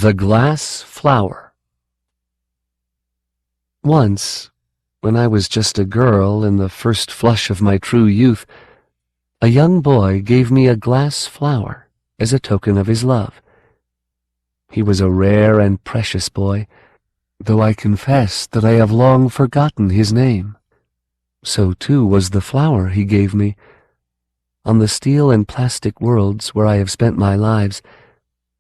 The Glass Flower. Once, when I was just a girl in the first flush of my true youth, a young boy gave me a glass flower as a token of his love. He was a rare and precious boy, though I confess that I have long forgotten his name. So too was the flower he gave me. On the steel and plastic worlds where I have spent my lives,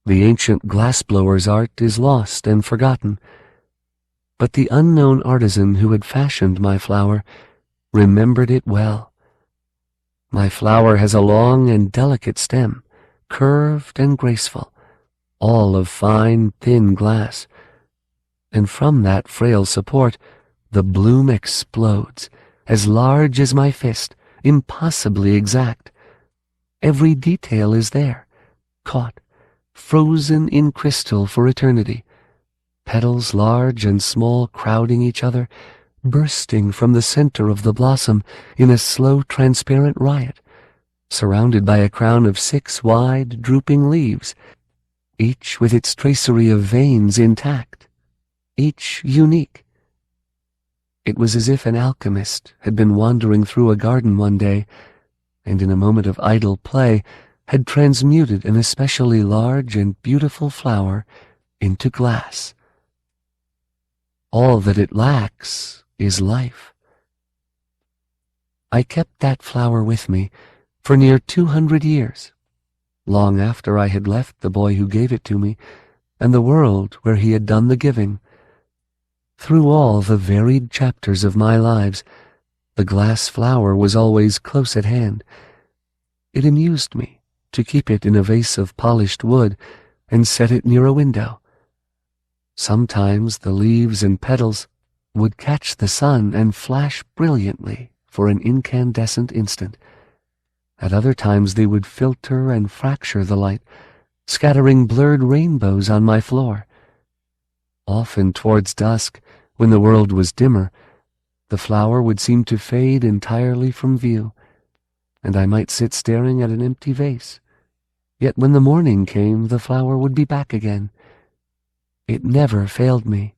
the ancient glassblower's art is lost and forgotten, but the unknown artisan who had fashioned my flower remembered it well. My flower has a long and delicate stem, curved and graceful, all of fine, thin glass, and from that frail support the bloom explodes, as large as my fist, impossibly exact. Every detail is there, caught, frozen in crystal for eternity, petals large and small crowding each other, bursting from the center of the blossom in a slow, transparent riot, surrounded by a crown of 6 wide, drooping leaves, each with its tracery of veins intact, each unique. It was as if an alchemist had been wandering through a garden one day, and in a moment of idle play had transmuted an especially large and beautiful flower into glass. All that it lacks is life. I kept that flower with me for near 200 years, long after I had left the boy who gave it to me and the world where he had done the giving. Through all the varied chapters of my lives, the glass flower was always close at hand. It amused me to keep it in a vase of polished wood and set it near a window. Sometimes the leaves and petals would catch the sun and flash brilliantly for an incandescent instant. At other times they would filter and fracture the light, scattering blurred rainbows on my floor. Often towards dusk, when the world was dimmer, the flower would seem to fade entirely from view, and I might sit staring at an empty vase. Yet when the morning came, the flower would be back again. It never failed me.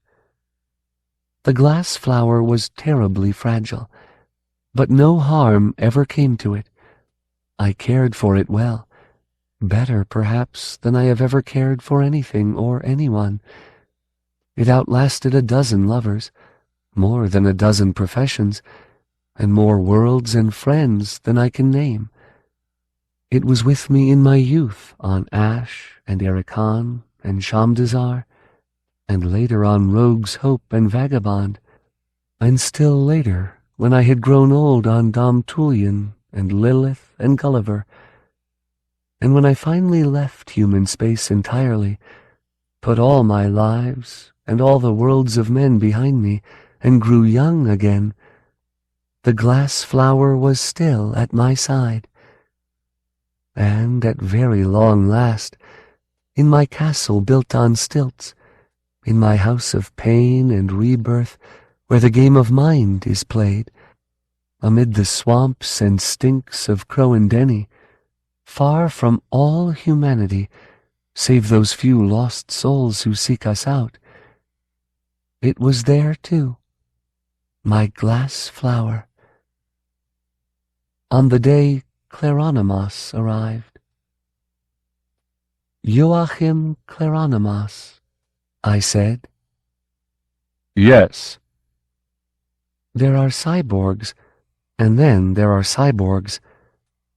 The glass flower was terribly fragile, but no harm ever came to it. I cared for it well, better perhaps than I have ever cared for anything or anyone. It outlasted a dozen lovers, more than a dozen professions, and more worlds and friends than I can name. It was with me in my youth on Ash and Ericon and Shamdazar, and later on Rogue's Hope and Vagabond, and still later when I had grown old on Dom Tullian and Lilith and Gulliver, and when I finally left human space entirely, put all my lives and all the worlds of men behind me, and grew young again, the glass flower was still at my side. And at very long last, in my castle built on stilts, in my house of pain and rebirth, where the game of mind is played, amid the swamps and stinks of Croan'dhenni, far from all humanity, save those few lost souls who seek us out, it was there too, my glass flower. On the day Claronimus arrived. "Joachim Claronimus," I said. "Yes." "There are cyborgs, and then there are cyborgs.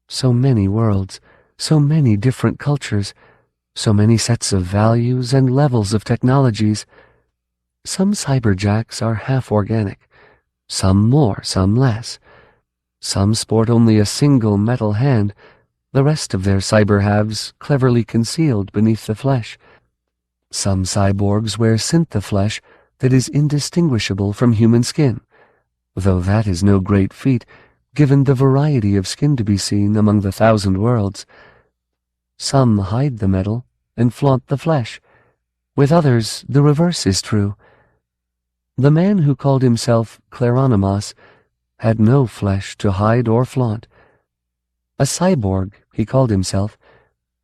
So many worlds, so many different cultures, so many sets of values and levels of technologies. Some cyberjacks are half-organic, some more, some less. Some sport only a single metal hand, the rest of their cyber-halves cleverly concealed beneath the flesh. Some cyborgs wear synth-flesh that is indistinguishable from human skin, though that is no great feat, given the variety of skin to be seen among the 1,000 worlds. Some hide the metal and flaunt the flesh. With others, the reverse is true. The man who called himself Claronimus had no flesh to hide or flaunt. A cyborg, he called himself,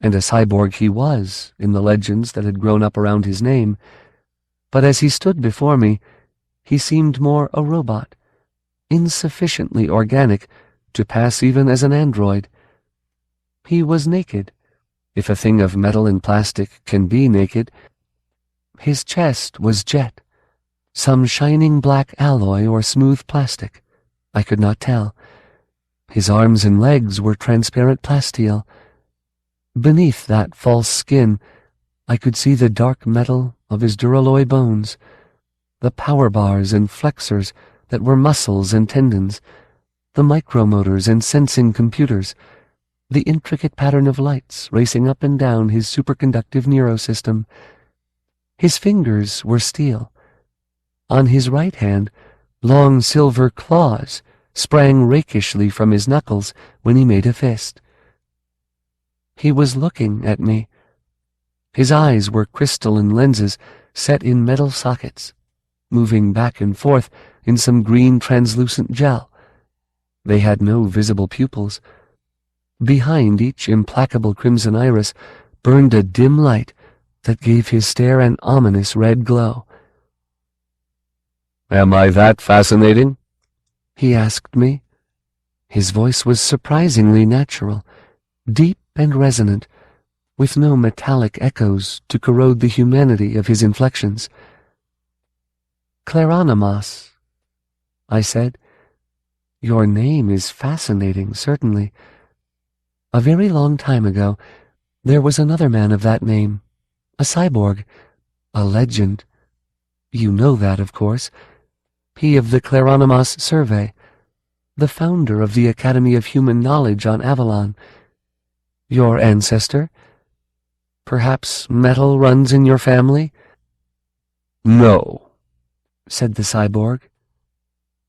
and a cyborg he was in the legends that had grown up around his name, but as he stood before me, he seemed more a robot, insufficiently organic to pass even as an android. He was naked, if a thing of metal and plastic can be naked. His chest was jet, some shining black alloy or smooth plastic. I could not tell. His arms and legs were transparent plasteel. Beneath that false skin, I could see the dark metal of his duralloy bones, the power bars and flexors that were muscles and tendons, the micromotors and sensing computers, the intricate pattern of lights racing up and down his superconductive neurosystem. His fingers were steel. On his right hand, long silver claws sprang rakishly from his knuckles when he made a fist. He was looking at me. His eyes were crystalline lenses set in metal sockets, moving back and forth in some green translucent gel. They had no visible pupils. Behind each implacable crimson iris burned a dim light that gave his stare an ominous red glow. "Am I that fascinating?" he asked me. His voice was surprisingly natural, deep and resonant, with no metallic echoes to corrode the humanity of his inflections. "Croan'dhenni," I said. "Your name is fascinating, certainly. A very long time ago, there was another man of that name, a cyborg, a legend. You know that, of course. He of the Croan'dhenni survey, the founder of the Academy of Human Knowledge on Avalon. Your ancestor? Perhaps metal runs in your family?" "No," said the cyborg.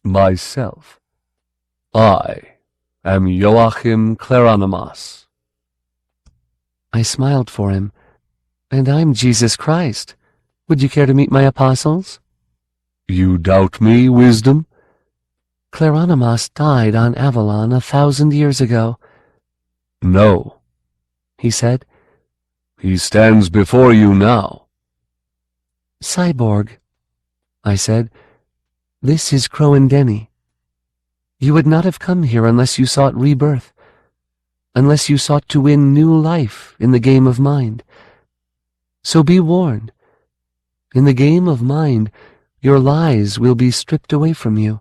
"Myself. I am Joachim Croan'dhenni." I smiled for him. "And I'm Jesus Christ. Would you care to meet my apostles?" "You doubt me, wisdom?" "Croan'dhenni died on Avalon 1,000 years ago." "No," he said. "He stands before you now." "Cyborg," I said, "this is Croan'dhenni. You would not have come here unless you sought rebirth, unless you sought to win new life in the game of mind. So be warned. In the game of mind, your lies will be stripped away from you.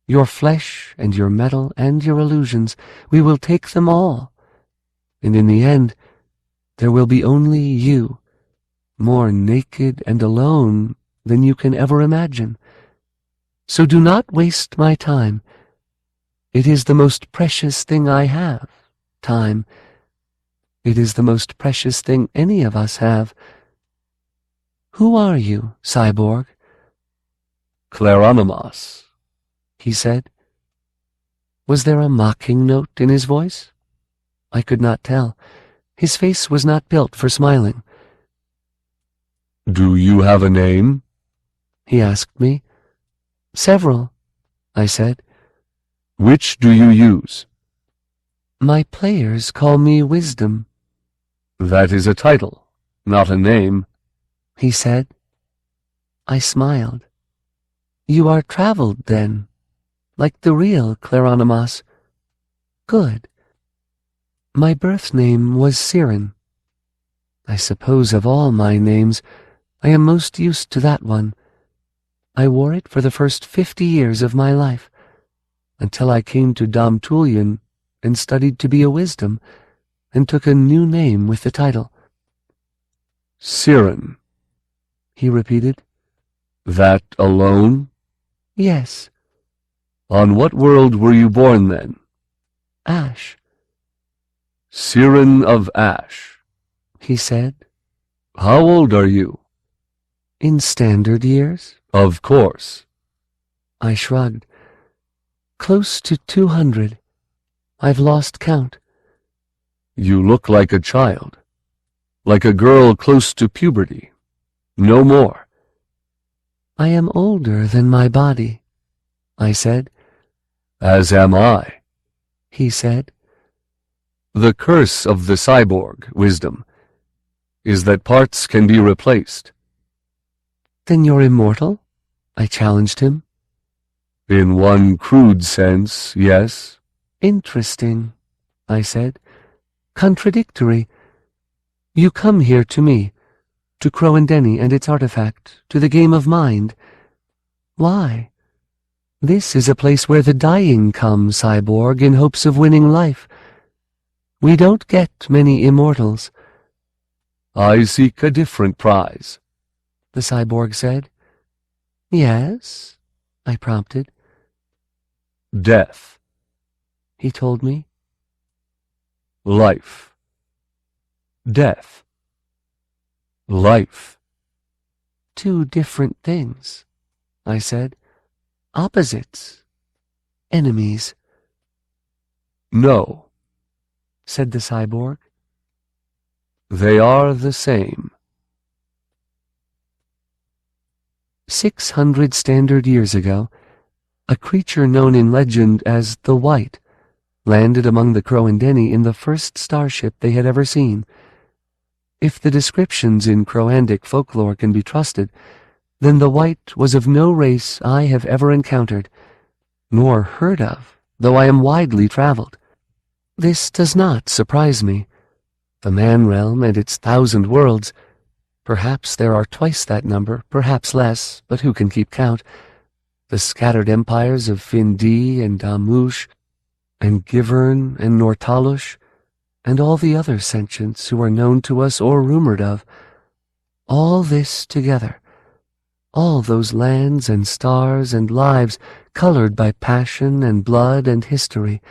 Your flesh and your metal and your illusions, we will take them all. And in the end, there will be only you, more naked and alone than you can ever imagine. So do not waste my time. It is the most precious thing I have, time. It is the most precious thing any of us have. Who are you, cyborg?" "Croan'dhenni," he said. Was there a mocking note in his voice? I could not tell. His face was not built for smiling. "Do you have a name?" he asked me. "Several," I said. "Which do you use?" "My players call me Wisdom." "That is a title, not a name," he said. I smiled. "You are traveled, then, like the real Croan'dhenni." "Good. My birth name was Cyrain. I suppose of all my names, I am most used to that one. I wore it for the first 50 years of my life, until I came to Dom Tullian and studied to be a wisdom, and took a new name with the title." "Cyrain," he repeated. "That alone?" "Yes." "On what world were you born, then?" "Ash." "Cyrain of Ash," he said. "How old are you?" "In standard years?" "Of course." I shrugged. "Close to 200. I've lost count." "You look like a child, like a girl close to puberty. No more." "I am older than my body," I said. "As am I," he said. The curse of the cyborg, Wisdom, is that parts can be replaced. Then you're immortal? I challenged him. In one crude sense, yes. Interesting, I said. Contradictory. You come here to me, to Croan'dhenni and its artifact, to the game of mind. Why? This is a place where the dying come, cyborg, in hopes of winning life. We don't get many immortals. I seek a different prize, the cyborg said. Yes, I prompted. Death, he told me. Life. Death. Life. Two different things, I said. Opposites. Enemies. No, said the cyborg. They are the same. 600 standard years ago, a creature known in legend as the White landed among the Croan'dhenni in the first starship they had ever seen. If the descriptions in Croandic folklore can be trusted, then the White was of no race I have ever encountered, nor heard of, though I am widely traveled. This does not surprise me. The man realm and its 1,000 worlds, perhaps there are twice that number, perhaps less, but who can keep count? The scattered empires of Findi and Damush, and Givern and Nortalush, and all the other sentients who are known to us or rumored of. All this together, all those lands and stars and lives colored by passion and blood and history,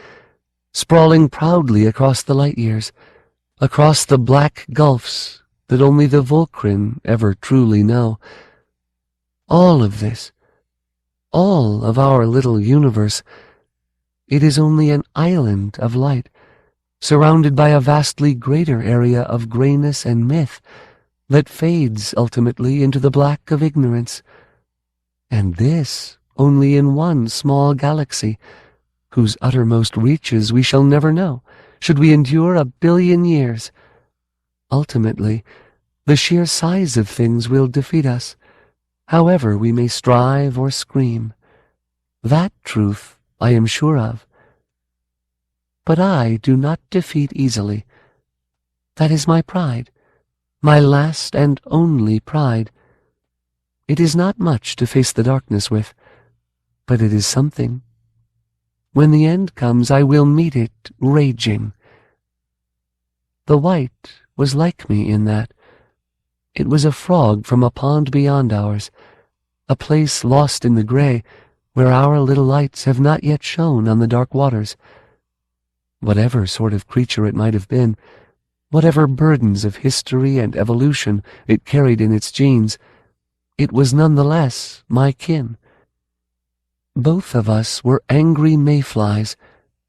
sprawling proudly across the light years, across the black gulfs that only the Volcrin ever truly know. All of this, all of our little universe, it is only an island of light, surrounded by a vastly greater area of grayness and myth that fades ultimately into the black of ignorance. And this only in one small galaxy, whose uttermost reaches we shall never know, should we endure 1 billion years. Ultimately, the sheer size of things will defeat us, however we may strive or scream. That truth I am sure of. But I do not defeat easily. That is my pride, my last and only pride. It is not much to face the darkness with, but it is something. When the end comes, I will meet it raging. The White was like me in that. It was a frog from a pond beyond ours, a place lost in the gray, where our little lights have not yet shone on the dark waters. Whatever sort of creature it might have been, whatever burdens of history and evolution it carried in its genes, it was nonetheless my kin. Both of us were angry mayflies,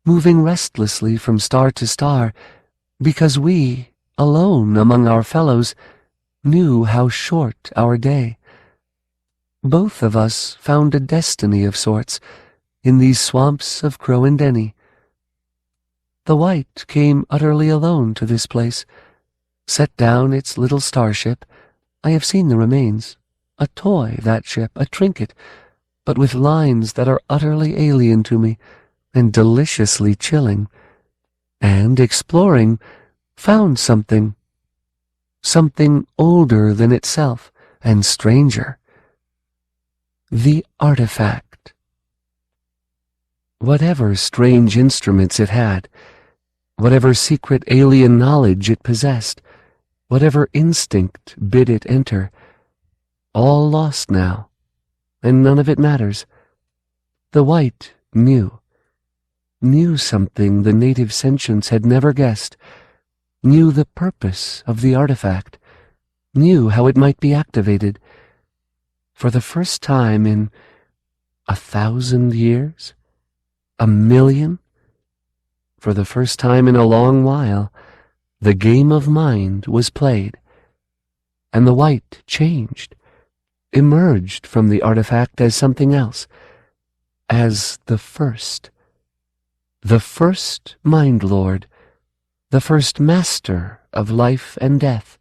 moving restlessly from star to star, because we, alone among our fellows, knew how short our day. Both of us found a destiny of sorts in these swamps of Croan'dhenni. The White came utterly alone to this place, set down its little starship. I have seen the remains. A toy, that ship, a trinket, but with lines that are utterly alien to me and deliciously chilling. And, exploring, found something older than itself and stranger. The artifact. Whatever strange instruments it had, whatever secret alien knowledge it possessed, whatever instinct bid it enter, all lost now, and none of it matters. The White knew something the native sentients had never guessed, knew the purpose of the artifact, knew how it might be activated. For the first time in 1,000 years, 1,000,000, for the first time in a long while, the game of mind was played, and the White changed, emerged from the artifact as something else, as the first Mind Lord, the first master of life and death,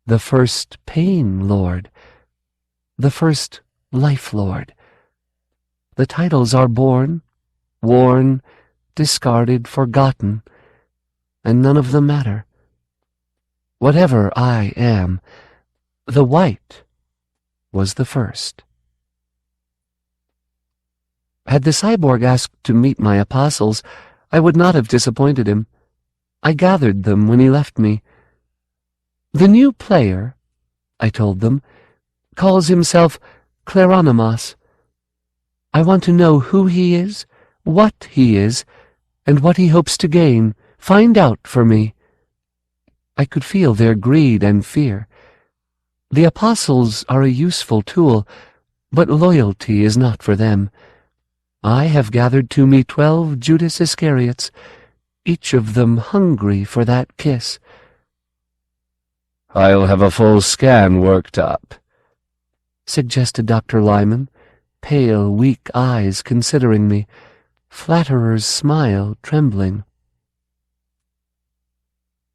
the first pain lord, the first life lord. The titles are born, worn, discarded, forgotten, and none of them matter. Whatever I am, the white was the first. Had the cyborg asked to meet my apostles, I would not have disappointed him. I gathered them when he left me. The new player, I told them, calls himself Claronymos. I want to know who he is, what he is, and what he hopes to gain. Find out for me. I could feel their greed and fear. The apostles are a useful tool, but loyalty is not for them. I have gathered to me 12 Judas Iscariots, each of them hungry for that kiss. "I'll have a full scan worked up," suggested Dr. Lyman, pale, weak eyes considering me, flatterer's smile trembling.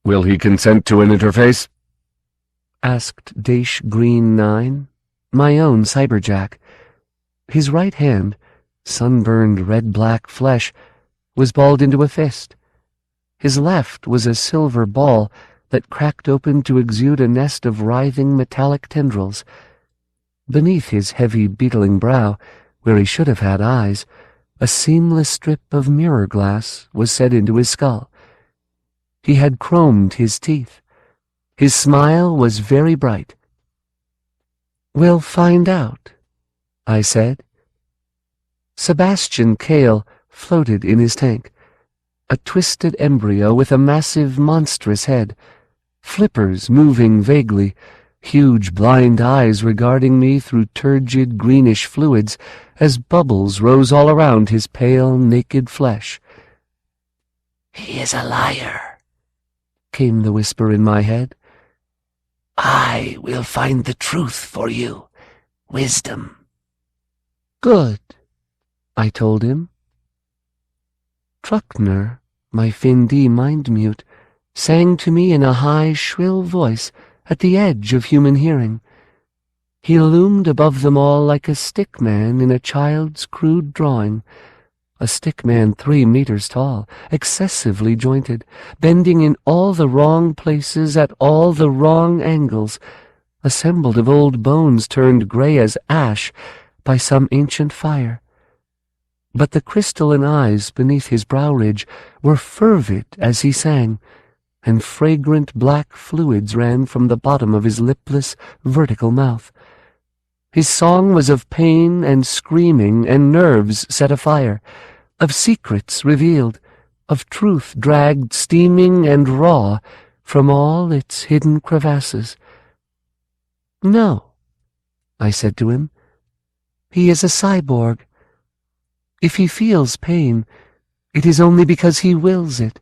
"Will he consent to an interface?" asked Dash Green 9, my own cyberjack. His right hand, sunburned red-black flesh, was balled into a fist. His left was a silver ball that cracked open to exude a nest of writhing metallic tendrils. Beneath his heavy, beetling brow, where he should have had eyes, a seamless strip of mirror glass was set into his skull. He had chromed his teeth. His smile was very bright. "We'll find out," I said. Sebastian Kale floated in his tank, a twisted embryo with a massive, monstrous head, flippers moving vaguely, huge blind eyes regarding me through turgid greenish fluids as bubbles rose all around his pale, naked flesh. "He is a liar," came the whisper in my head. "I will find the truth for you, wisdom." "Good," I told him. Truckner, my Fin-D mind-mute, sang to me in a high, shrill voice at the edge of human hearing. He loomed above them all like a stickman in a child's crude drawing, a stickman 3 meters tall, excessively jointed, bending in all the wrong places at all the wrong angles, assembled of old bones turned gray as ash by some ancient fire. But the crystalline eyes beneath his brow ridge were fervid as he sang, and fragrant black fluids ran from the bottom of his lipless, vertical mouth. His song was of pain and screaming and nerves set afire, of secrets revealed, of truth dragged steaming and raw from all its hidden crevasses. "No," I said to him, "he is a cyborg. If he feels pain, it is only because he wills it.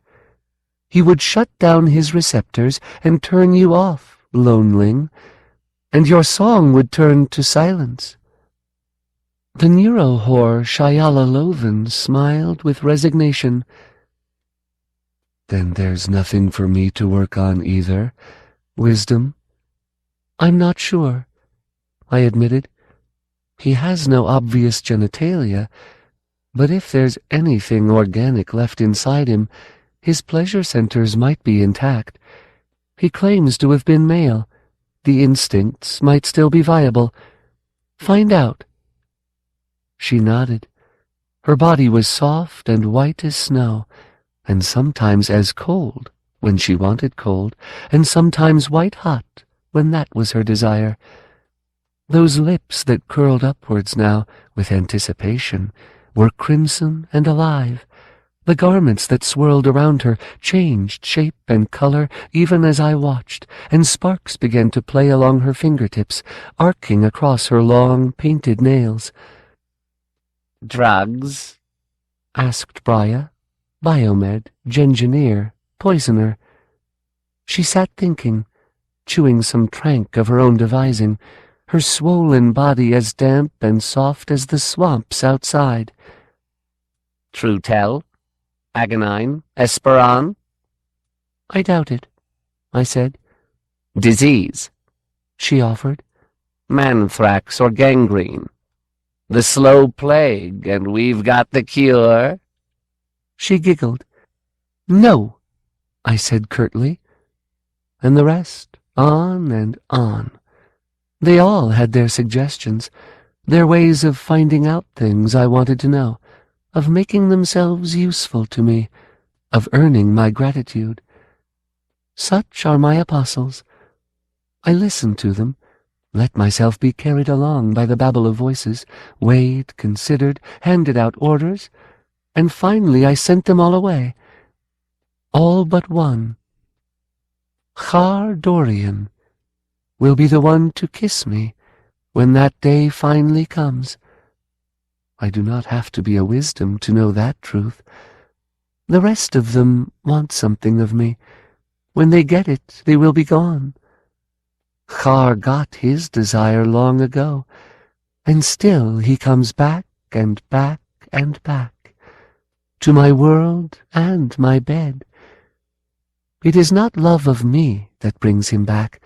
He would shut down his receptors and turn you off, loneling, and your song would turn to silence." The neurohore Shyala Loven smiled with resignation. "Then there's nothing for me to work on either, wisdom?" "I'm not sure," I admitted. "He has no obvious genitalia, but if there's anything organic left inside him, his pleasure centers might be intact. He claims to have been male. The instincts might still be viable. Find out." She nodded. Her body was soft and white as snow, and sometimes as cold when she wanted cold, and sometimes white-hot when that was her desire. Those lips that curled upwards now with anticipation were crimson and alive. The garments that swirled around her changed shape and color even as I watched, and sparks began to play along her fingertips, arcing across her long, painted nails. "Drugs?" asked Brya, biomed, gengineer, poisoner. She sat thinking, chewing some trank of her own devising, her swollen body as damp and soft as the swamps outside. "Trutel? Agonine? Esperan?" I doubt it, I said. Disease, She offered. manthrax or gangrene. The slow plague, and we've got the cure. She giggled. No, I said curtly. And the rest, on and on. They all had their suggestions, their ways of finding out things I wanted to know, of making themselves useful to me, of earning my gratitude. Such are my apostles. I listened to them, let myself be carried along by the babble of voices, weighed, considered, handed out orders, and finally I sent them all away. All but one. Croan'dhenni will be the one to kiss me when that day finally comes. I do not have to be a wisdom to know that truth. The rest of them want something of me. When they get it, they will be gone. Khar got his desire long ago, and still he comes back and back and back, to my world and my bed. It is not love of me that brings him back,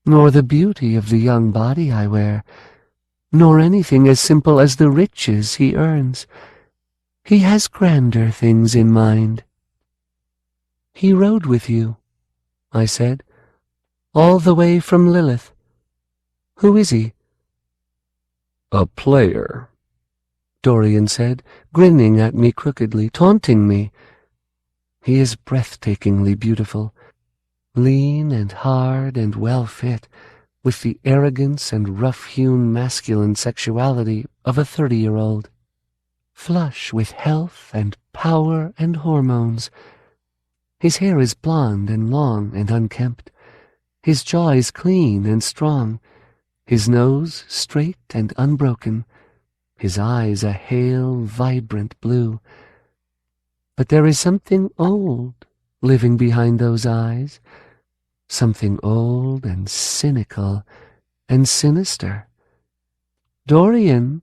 nor the beauty of the young body I wear, nor anything as simple as the riches he earns. He has grander things in mind. He rode with you, I said, all the way from Lilith. Who is he? A player, Dorian said, grinning at me crookedly, taunting me. He is breathtakingly beautiful, lean and hard and well-fit, with the arrogance and rough-hewn masculine sexuality of a 30-year-old, flush with health and power and hormones. His hair is blonde and long and unkempt. His jaw is clean and strong, his nose straight and unbroken, his eyes a hale, vibrant blue. But there is something old living behind those eyes, something old and cynical and sinister. Dorian,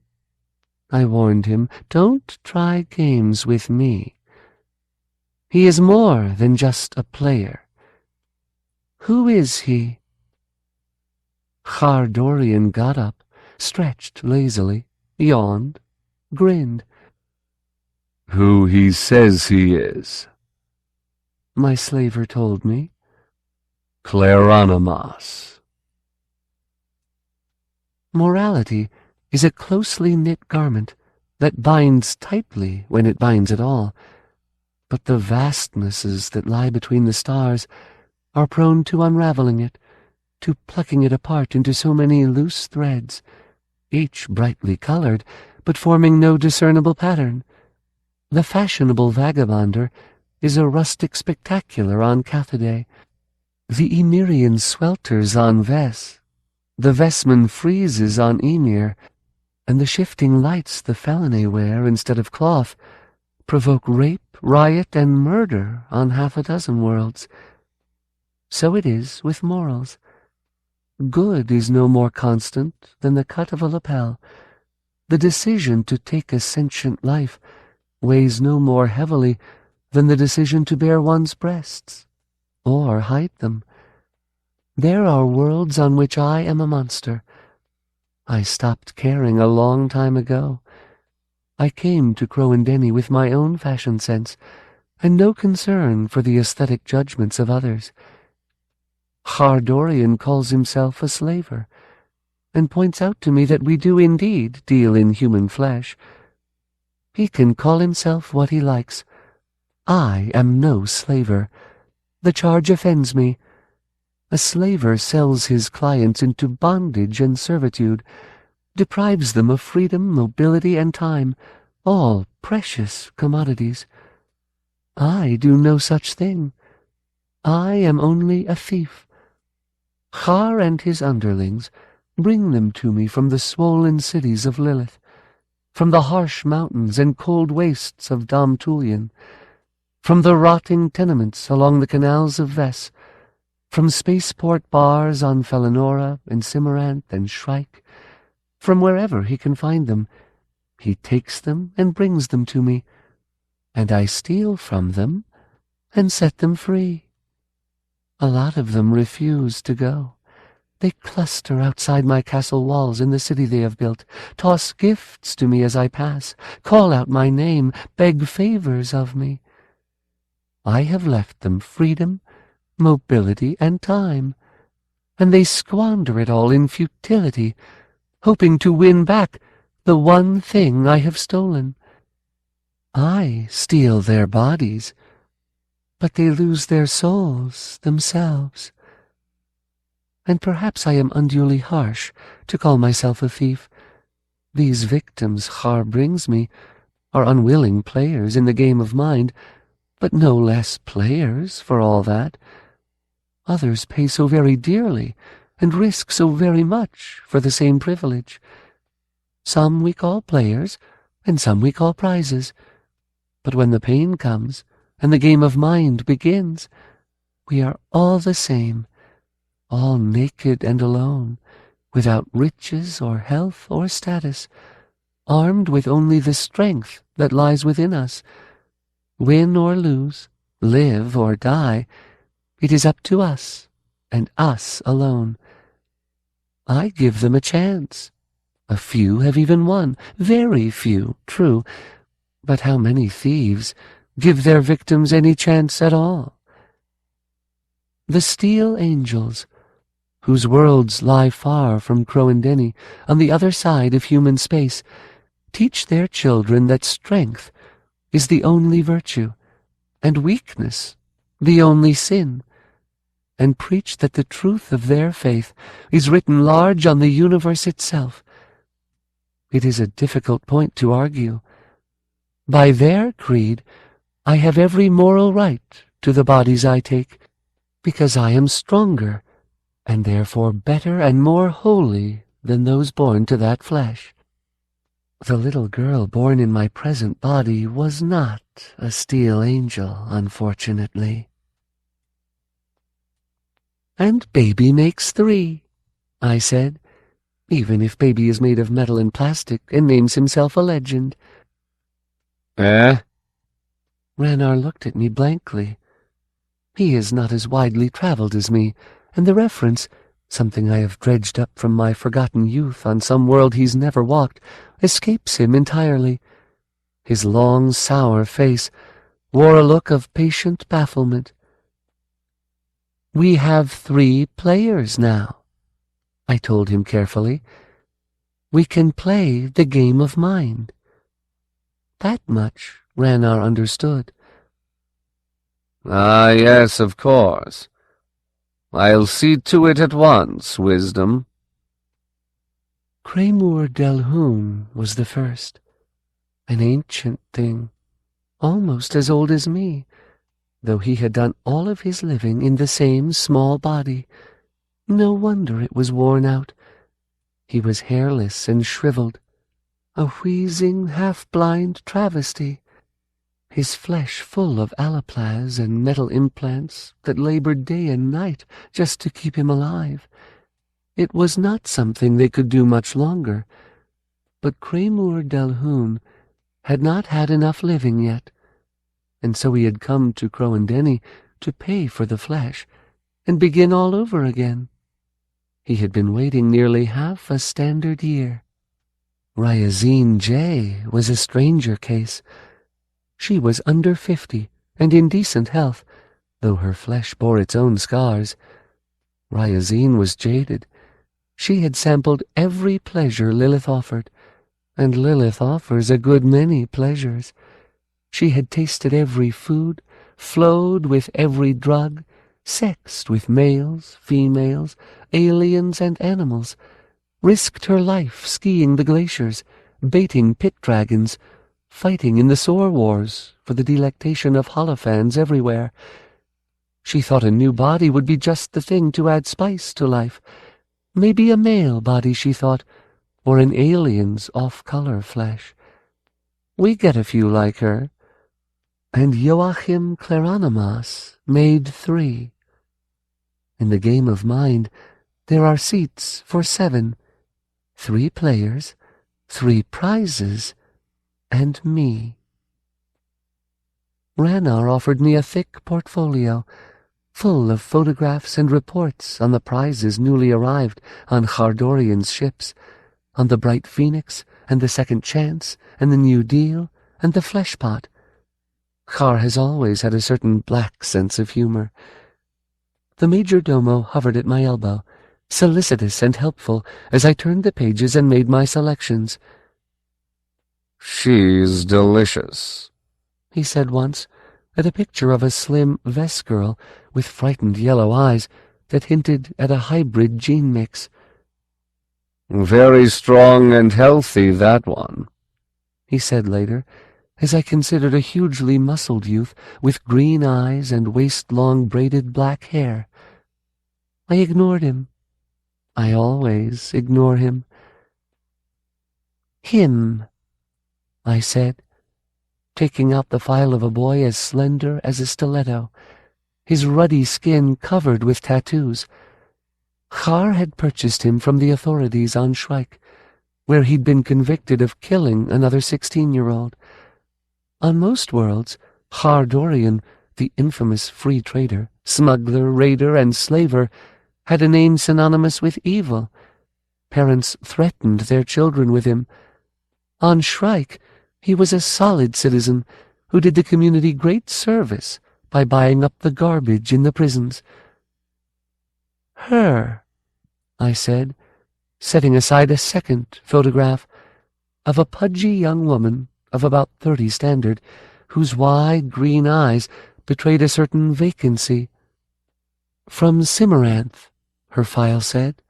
I warned him, don't try games with me. He is more than just a player. Who is he? Croan'dhenni got up, stretched lazily, yawned, grinned. Who he says he is, My slaver told me. Claranamos. Morality is a closely knit garment that binds tightly when it binds at all, but the vastnesses that lie between the stars are prone to unraveling it, to plucking it apart into so many loose threads, each brightly colored, but forming no discernible pattern. The fashionable vagabonder is a rustic spectacular on Cathay. The Emirian swelters on Ves, the Vesman freezes on Emir, and the shifting lights the felony wear instead of cloth provoke rape, riot, and murder on half a dozen worlds. So it is with morals. Good is no more constant than the cut of a lapel. The decision to take a sentient life weighs no more heavily than the decision to bare one's breasts, or hide them. There are worlds on which I am a monster. I stopped caring a long time ago. I came to Croan'dhenni with my own fashion sense, and no concern for the aesthetic judgments of others. Croan'dhenni calls himself a slaver, and points out to me that we do indeed deal in human flesh. He can call himself what he likes. I am no slaver. The charge offends me. A slaver sells his clients into bondage and servitude, deprives them of freedom, mobility, and time, all precious commodities. I do no such thing. I am only a thief. Khar and his underlings bring them to me from the swollen cities of Lilith, from the harsh mountains and cold wastes of Damtulian, from the rotting tenements along the canals of Ves, from spaceport bars on Felinora and Cimarant and Shrike, from wherever he can find them. He takes them and brings them to me, and I steal from them and set them free. A lot of them refuse to go. They cluster outside my castle walls in the city they have built, toss gifts to me as I pass, call out my name, beg favors of me. I have left them freedom, mobility, and time, and they squander it all in futility, hoping to win back the one thing I have stolen. I steal their bodies, but they lose their souls themselves. And perhaps I am unduly harsh to call myself a thief. These victims Har brings me are unwilling players in the game of mind, but no less players for all that. Others pay so very dearly and risk so very much for the same privilege. Some we call players, and some we call prizes. But when the pain comes, and the game of mind begins, we are all the same, all naked and alone, without riches or health or status, armed with only the strength that lies within us. Win or lose, live or die, it is up to us, and us alone. I give them a chance. A few have even won, very few, true, but how many thieves give their victims any chance at all? The steel angels, whose worlds lie far from Croan'dhenni, on the other side of human space, teach their children that strength is the only virtue, and weakness the only sin, and preach that the truth of their faith is written large on the universe itself. It is a difficult point to argue. By their creed, I have every moral right to the bodies I take, because I am stronger, and therefore better and more holy than those born to that flesh. The little girl born in my present body was not a steel angel, unfortunately. And baby makes 3, I said, even if baby is made of metal and plastic and names himself a legend. Eh? Ranar looked at me blankly. He is not as widely traveled as me, and the reference, something I have dredged up from my forgotten youth on some world he's never walked, escapes him entirely. His long, sour face wore a look of patient bafflement. We have 3 players now, I told him carefully. We can play the game of mind. That much Ranar understood. Ah, yes, of course. I'll see to it at once, Wisdom. Croan'dhenni was the first, an ancient thing, almost as old as me, though he had done all of his living in the same small body. No wonder it was worn out. He was hairless and shriveled, a wheezing, half-blind travesty, his flesh full of alloplas and metal implants that labored day and night just to keep him alive. It was not something they could do much longer, but Croan'dhenni had not had enough living yet, and so he had come to Croan'dhenni to pay for the flesh and begin all over again. He had been waiting nearly half a standard year. Ryazine J was a stranger case. She was under 50 and in decent health, though her flesh bore its own scars. Ryazine was jaded. She had sampled every pleasure Lilith offered, and Lilith offers a good many pleasures. She had tasted every food, flowed with every drug, sexed with males, females, aliens, and animals, risked her life skiing the glaciers, baiting pit dragons, fighting in the sore wars for the delectation of holophans everywhere. She thought a new body would be just the thing to add spice to life. Maybe a male body, she thought, or an alien's off-color flesh. We get a few like her. And Joachim Claranimas made 3. In the game of mind, there are seats for 7, 3 players, 3 prizes, and me. Ranar offered me a thick portfolio, full of photographs and reports on the prizes newly arrived on Khardorian's ships, on the Bright Phoenix and the Second Chance and the New Deal and the Fleshpot. Khar has always had a certain black sense of humor. The major domo hovered at my elbow, solicitous and helpful, as I turned the pages and made my selections. "She's delicious," he said once, at a picture of a slim Vest girl with frightened yellow eyes that hinted at a hybrid gene mix. "Very strong and healthy, that one," he said later, as I considered a hugely muscled youth with green eyes and waist-long braided black hair. I ignored him. I always ignore him. "Him," I said, taking out the file of a boy as slender as a stiletto, his ruddy skin covered with tattoos. Khar had purchased him from the authorities on Shrike, where he'd been convicted of killing another 16-year-old. On most worlds, Khardorian, the infamous free trader, smuggler, raider, and slaver, had a name synonymous with evil. Parents threatened their children with him. On Shrike, he was a solid citizen who did the community great service by buying up the garbage in the prisons. "Her," I said, setting aside a second photograph of a pudgy young woman of about 30 standard, whose wide green eyes betrayed a certain vacancy. "From Cimaranth," her file said.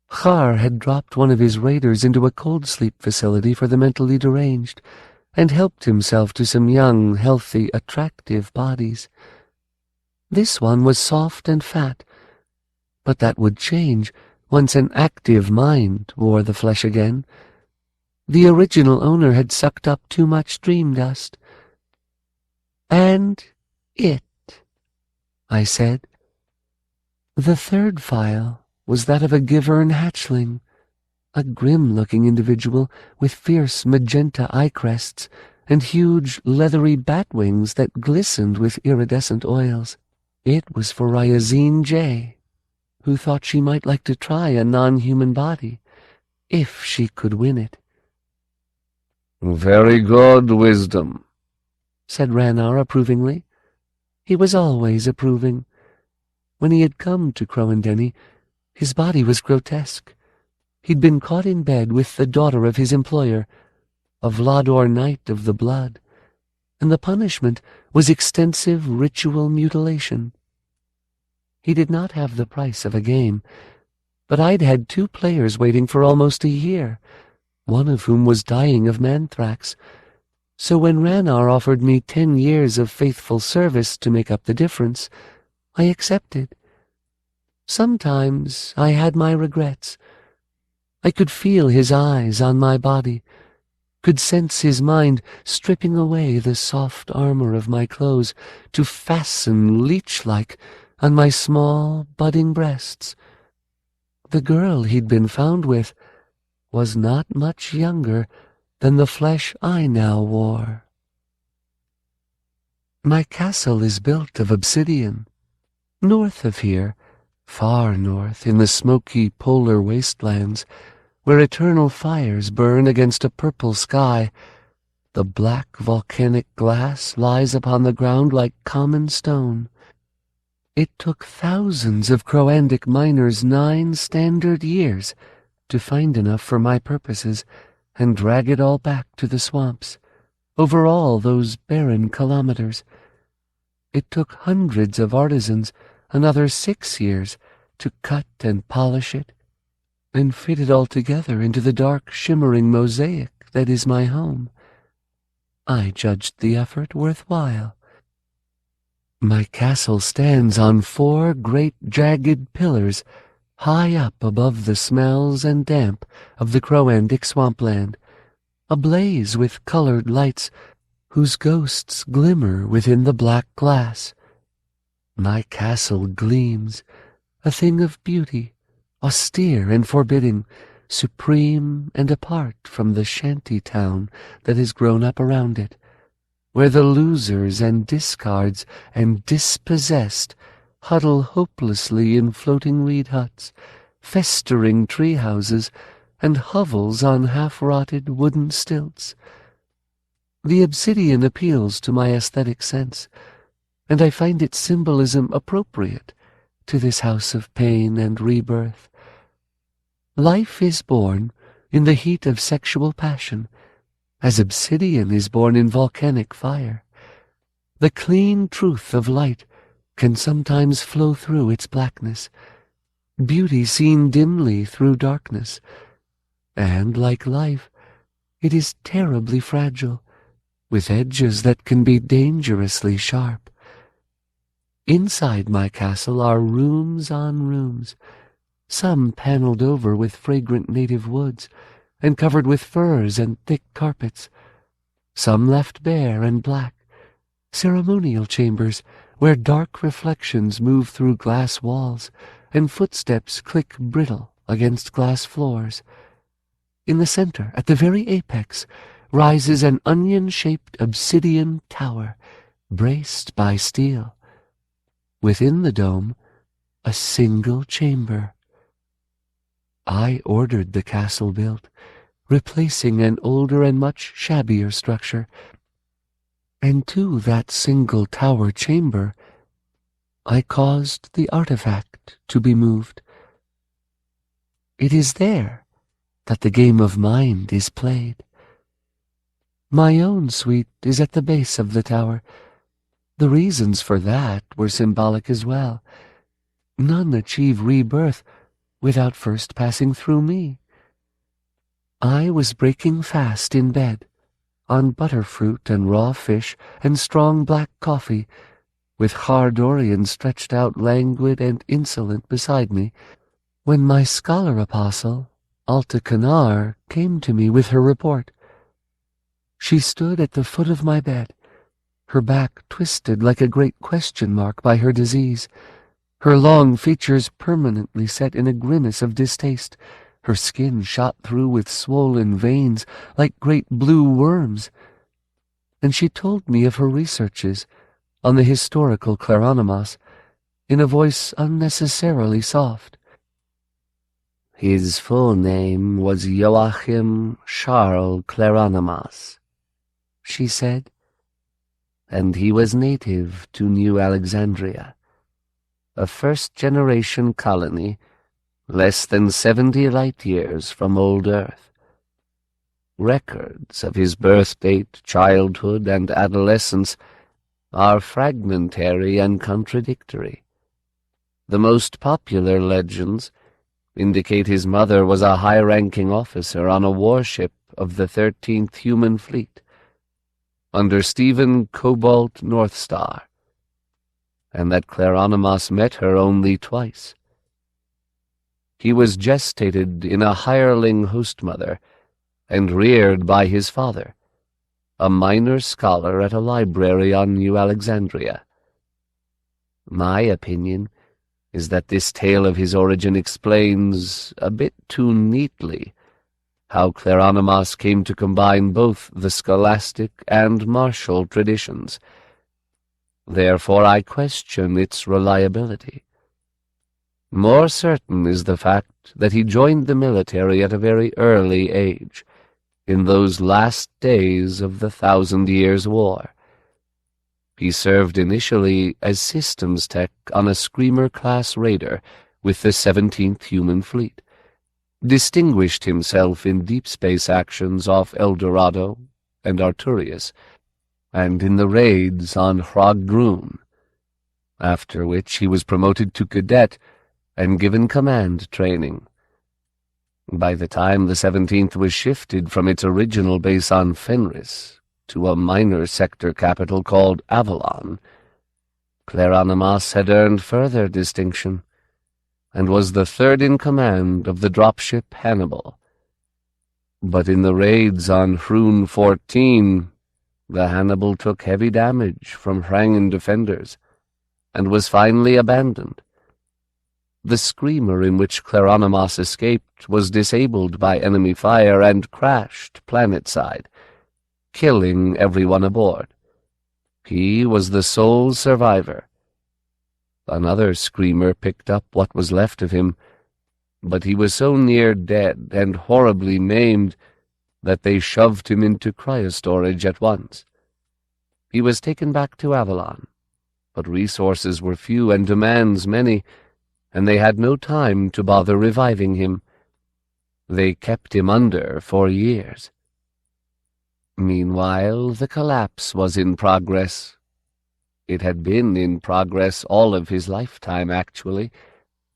Khar had dropped one of his raiders into a cold sleep facility for the mentally deranged, and helped himself to some young, healthy, attractive bodies. This one was soft and fat, but that would change once an active mind wore the flesh again. The original owner had sucked up too much dream dust. "And it," I said. The third file was that of a Givern hatchling, a grim-looking individual with fierce magenta eye crests and huge leathery bat wings that glistened with iridescent oils. It was for Ryazine J, who thought she might like to try a non-human body, if she could win it. "Very good, Wisdom," said Ranar approvingly. He was always approving. When he had come to Croan'dhenni, his body was grotesque. He'd been caught in bed with the daughter of his employer, a Vlador Knight of the Blood, and the punishment was extensive ritual mutilation. He did not have the price of a game, but I'd had 2 players waiting for almost a year, one of whom was dying of manthrax. So when Ranar offered me 10 years of faithful service to make up the difference, I accepted. Sometimes I had my regrets. I could feel his eyes on my body, could sense his mind stripping away the soft armor of my clothes to fasten leech-like on my small, budding breasts. The girl he'd been found with was not much younger than the flesh I now wore. My castle is built of obsidian. North of here, far north in the smoky polar wastelands, where eternal fires burn against a purple sky, the black volcanic glass lies upon the ground like common stone. It took thousands of Croan'dhenni miners 9 standard years to find enough for my purposes and drag it all back to the swamps, over all those barren kilometers. It took hundreds of artisans another 6 years to cut and polish it, and fit it all together into the dark, shimmering mosaic that is my home. I judged the effort worthwhile. My castle stands on 4 great jagged pillars, high up above the smells and damp of the Croan'dhenni swampland, ablaze with colored lights whose ghosts glimmer within the black glass. My castle gleams, a thing of beauty, austere and forbidding, supreme and apart from the shanty town that has grown up around it, where the losers and discards and dispossessed huddle hopelessly in floating reed huts, festering tree houses, and hovels on half-rotted wooden stilts. The obsidian appeals to my aesthetic sense, and I find its symbolism appropriate to this house of pain and rebirth. Life is born in the heat of sexual passion, as obsidian is born in volcanic fire. The clean truth of light can sometimes flow through its blackness, beauty seen dimly through darkness, and, like life, it is terribly fragile, with edges that can be dangerously sharp. Inside my castle are rooms on rooms, some panelled over with fragrant native woods, and covered with furs and thick carpets, some left bare and black, ceremonial chambers where dark reflections move through glass walls and footsteps click brittle against glass floors. In the center, at the very apex, rises an onion-shaped obsidian tower, braced by steel. Within the dome, a single chamber. I ordered the castle built, replacing an older and much shabbier structure, and to that single tower chamber I caused the artifact to be moved. It is there that the game of mind is played. My own suite is at the base of the tower. The reasons for that were symbolic as well. None achieve rebirth without first passing through me. I was breaking fast in bed, on butterfruit and raw fish and strong black coffee, with Hardorian stretched out languid and insolent beside me, when my scholar apostle, Alta Canar, came to me with her report. She stood at the foot of my bed, her back twisted like a great question mark by her disease, her long features permanently set in a grimace of distaste, her skin shot through with swollen veins like great blue worms. And she told me of her researches on the historical Claronimas in a voice unnecessarily soft. His full name was Joachim Charles Claronimas, she said, and he was native to New Alexandria, a first-generation colony less than 70 light-years from old Earth. Records of his birth date, childhood, and adolescence are fragmentary and contradictory. The most popular legends indicate his mother was a high-ranking officer on a warship of the 13th Human Fleet, under Stephen Cobalt Northstar, and that Claronimas met her only twice. He was gestated in a hireling hostmother and reared by his father, a minor scholar at a library on New Alexandria. My opinion is that this tale of his origin explains, a bit too neatly, how Claronimas came to combine both the scholastic and martial traditions. Therefore I question its reliability. More certain is the fact that he joined the military at a very early age, in those last days of the 1,000 Years' War. He served initially as systems tech on a Screamer-class raider with the 17th Human Fleet, distinguished himself in deep space actions off El Dorado and Arturius, and in the raids on Hrog-Grun, after which he was promoted to cadet and given command training. By the time the 17th was shifted from its original base on Fenris to a minor sector capital called Avalon, Claronimas had earned further distinction, and was the third in command of the dropship Hannibal. But in the raids on Hrun 14, the Hannibal took heavy damage from Hrangan defenders, and was finally abandoned. The Screamer in which Claronimas escaped was disabled by enemy fire and crashed planetside, killing everyone aboard. He was the sole survivor. Another screamer picked up what was left of him, but he was so near dead and horribly maimed that they shoved him into cryostorage at once. He was taken back to Avalon, but resources were few and demands many, and they had no time to bother reviving him. They kept him under for years. Meanwhile, the collapse was in progress. It had been in progress all of his lifetime, actually,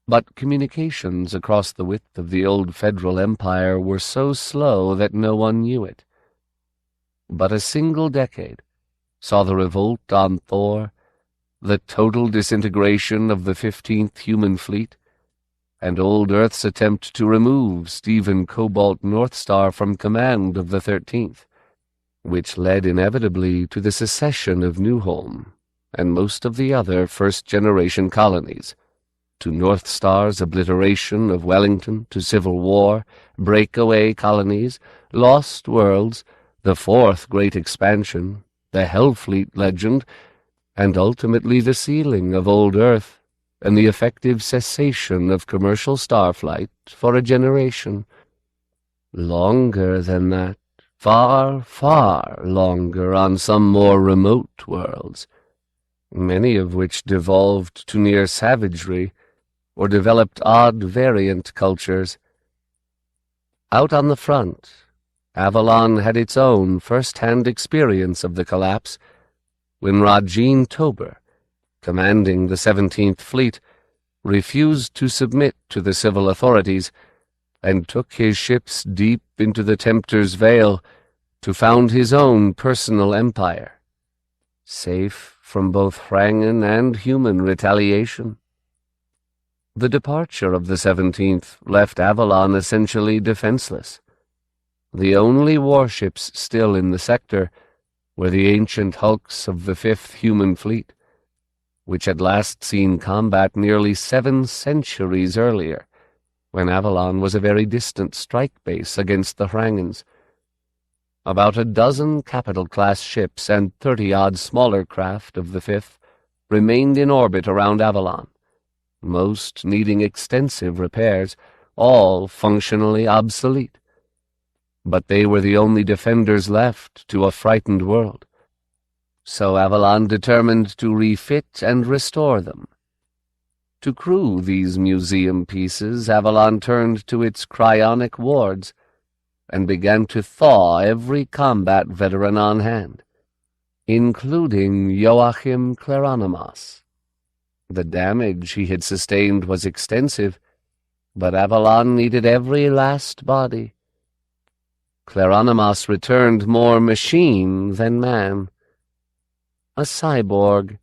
but communications across the width of the old Federal Empire were so slow that no one knew it. But a single decade saw the revolt on Thor, the total disintegration of the 15th Human Fleet, and Old Earth's attempt to remove Stephen Cobalt Northstar from command of the 13th, which led inevitably to the secession of Newholm and most of the other first-generation colonies, to Northstar's obliteration of Wellington, to civil war, breakaway colonies, lost worlds, the fourth great expansion, the Hellfleet legend, and ultimately the sealing of Old Earth and the effective cessation of commercial starflight for a generation. Longer than that, far, far longer on some more remote worlds, many of which devolved to near savagery or developed odd variant cultures. Out on the front, Avalon had its own first-hand experience of the collapse when Rajin Tober, commanding the 17th Fleet, refused to submit to the civil authorities and took his ships deep into the Tempter's Veil to found his own personal empire, safe from both Frangan and human retaliation. The departure of the 17th left Avalon essentially defenseless. The only warships still in the sector were the ancient hulks of the 5th Human Fleet, which had last seen combat nearly 7 centuries earlier, when Avalon was a very distant strike base against the Frangans. About a dozen capital-class ships and 30-odd smaller craft of the 5th remained in orbit around Avalon, most needing extensive repairs, all functionally obsolete. But they were the only defenders left to a frightened world. So Avalon determined to refit and restore them. To crew these museum pieces, Avalon turned to its cryonic wards and began to thaw every combat veteran on hand, including Joachim Claronimas. The damage he had sustained was extensive, but Avalon needed every last body. Claronimas returned more machine than man, a cyborg.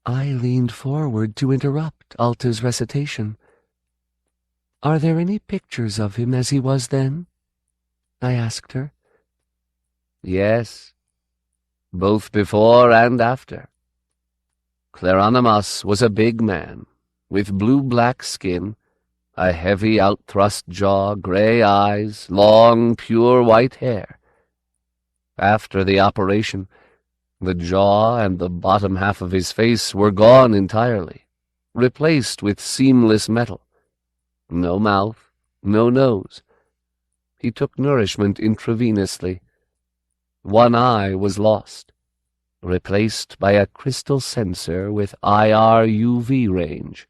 I leaned forward to interrupt Alta's recitation. "Are there any pictures of him as he was then?" I asked her. "Yes, both before and after. Claronimas was a big man, with blue-black skin, a heavy out-thrust jaw, gray eyes, long, pure white hair. After the operation, the jaw and the bottom half of his face were gone entirely, replaced with seamless metal. No mouth, no nose. He took nourishment intravenously. One eye was lost, replaced by a crystal sensor with IR-UV range.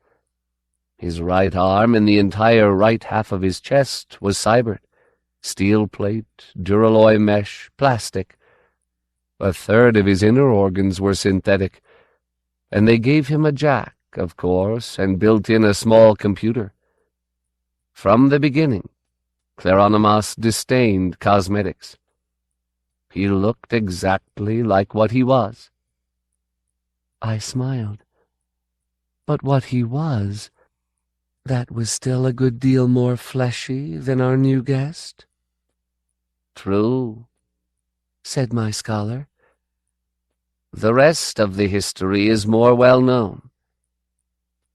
His right arm and the entire right half of his chest was cybered, steel plate, duralloy mesh, plastic. A third of his inner organs were synthetic, and they gave him a jack, of course, and built in a small computer. From the beginning, Claronimas disdained cosmetics. He looked exactly like what he was." I smiled. "But what he was, that was still a good deal more fleshy than our new guest?" "True," said my scholar. "The rest of the history is more well known.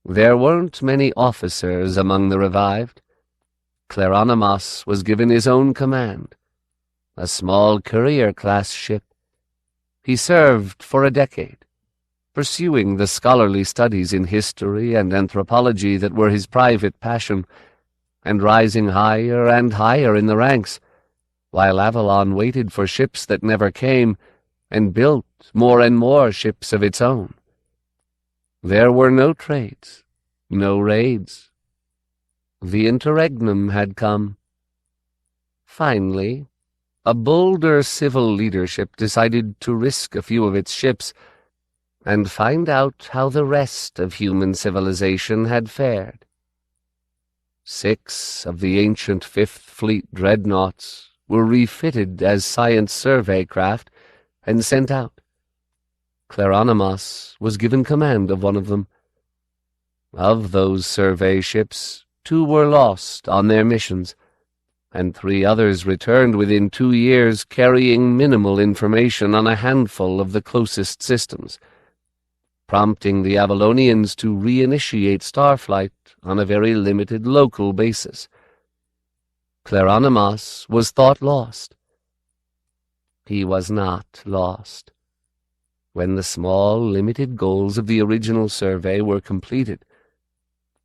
There weren't many officers among the revived. Claronimas was given his own command, a small courier-class ship. He served for a decade, pursuing the scholarly studies in history and anthropology that were his private passion, and rising higher and higher in the ranks, while Avalon waited for ships that never came, and built more and more ships of its own. There were no trades, no raids. The interregnum had come. Finally, a bolder civil leadership decided to risk a few of its ships and find out how the rest of human civilization had fared. 6 of the ancient Fifth Fleet dreadnoughts were refitted as science survey craft and sent out. Croan'dhenni was given command of one of them. Of those survey ships, 2 were lost on their missions, and 3 others returned within 2 years carrying minimal information on a handful of the closest systems, prompting the Avalonians to reinitiate starflight on a very limited local basis. Croan'dhenni was thought lost. He was not lost. When the small, limited goals of the original survey were completed,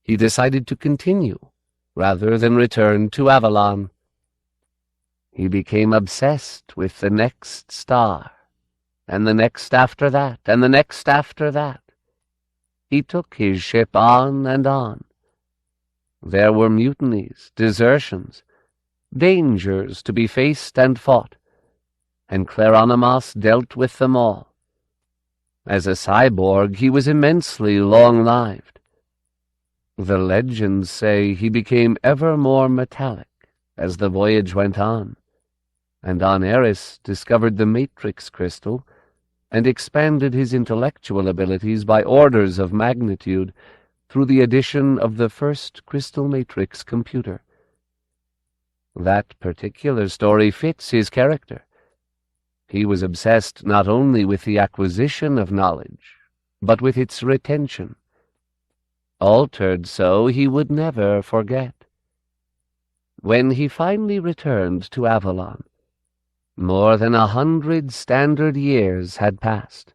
he decided to continue rather than return to Avalon. He became obsessed with the next star, and the next after that, and the next after that. He took his ship on and on. There were mutinies, desertions, dangers to be faced and fought, and Croan'dhenni dealt with them all. As a cyborg, he was immensely long-lived. The legends say he became ever more metallic as the voyage went on, and on Eris discovered the matrix crystal and expanded his intellectual abilities by orders of magnitude through the addition of the first crystal matrix computer. That particular story fits his character. He was obsessed not only with the acquisition of knowledge, but with its retention. Altered so, he would never forget. When he finally returned to Avalon, more than 100 standard years had passed.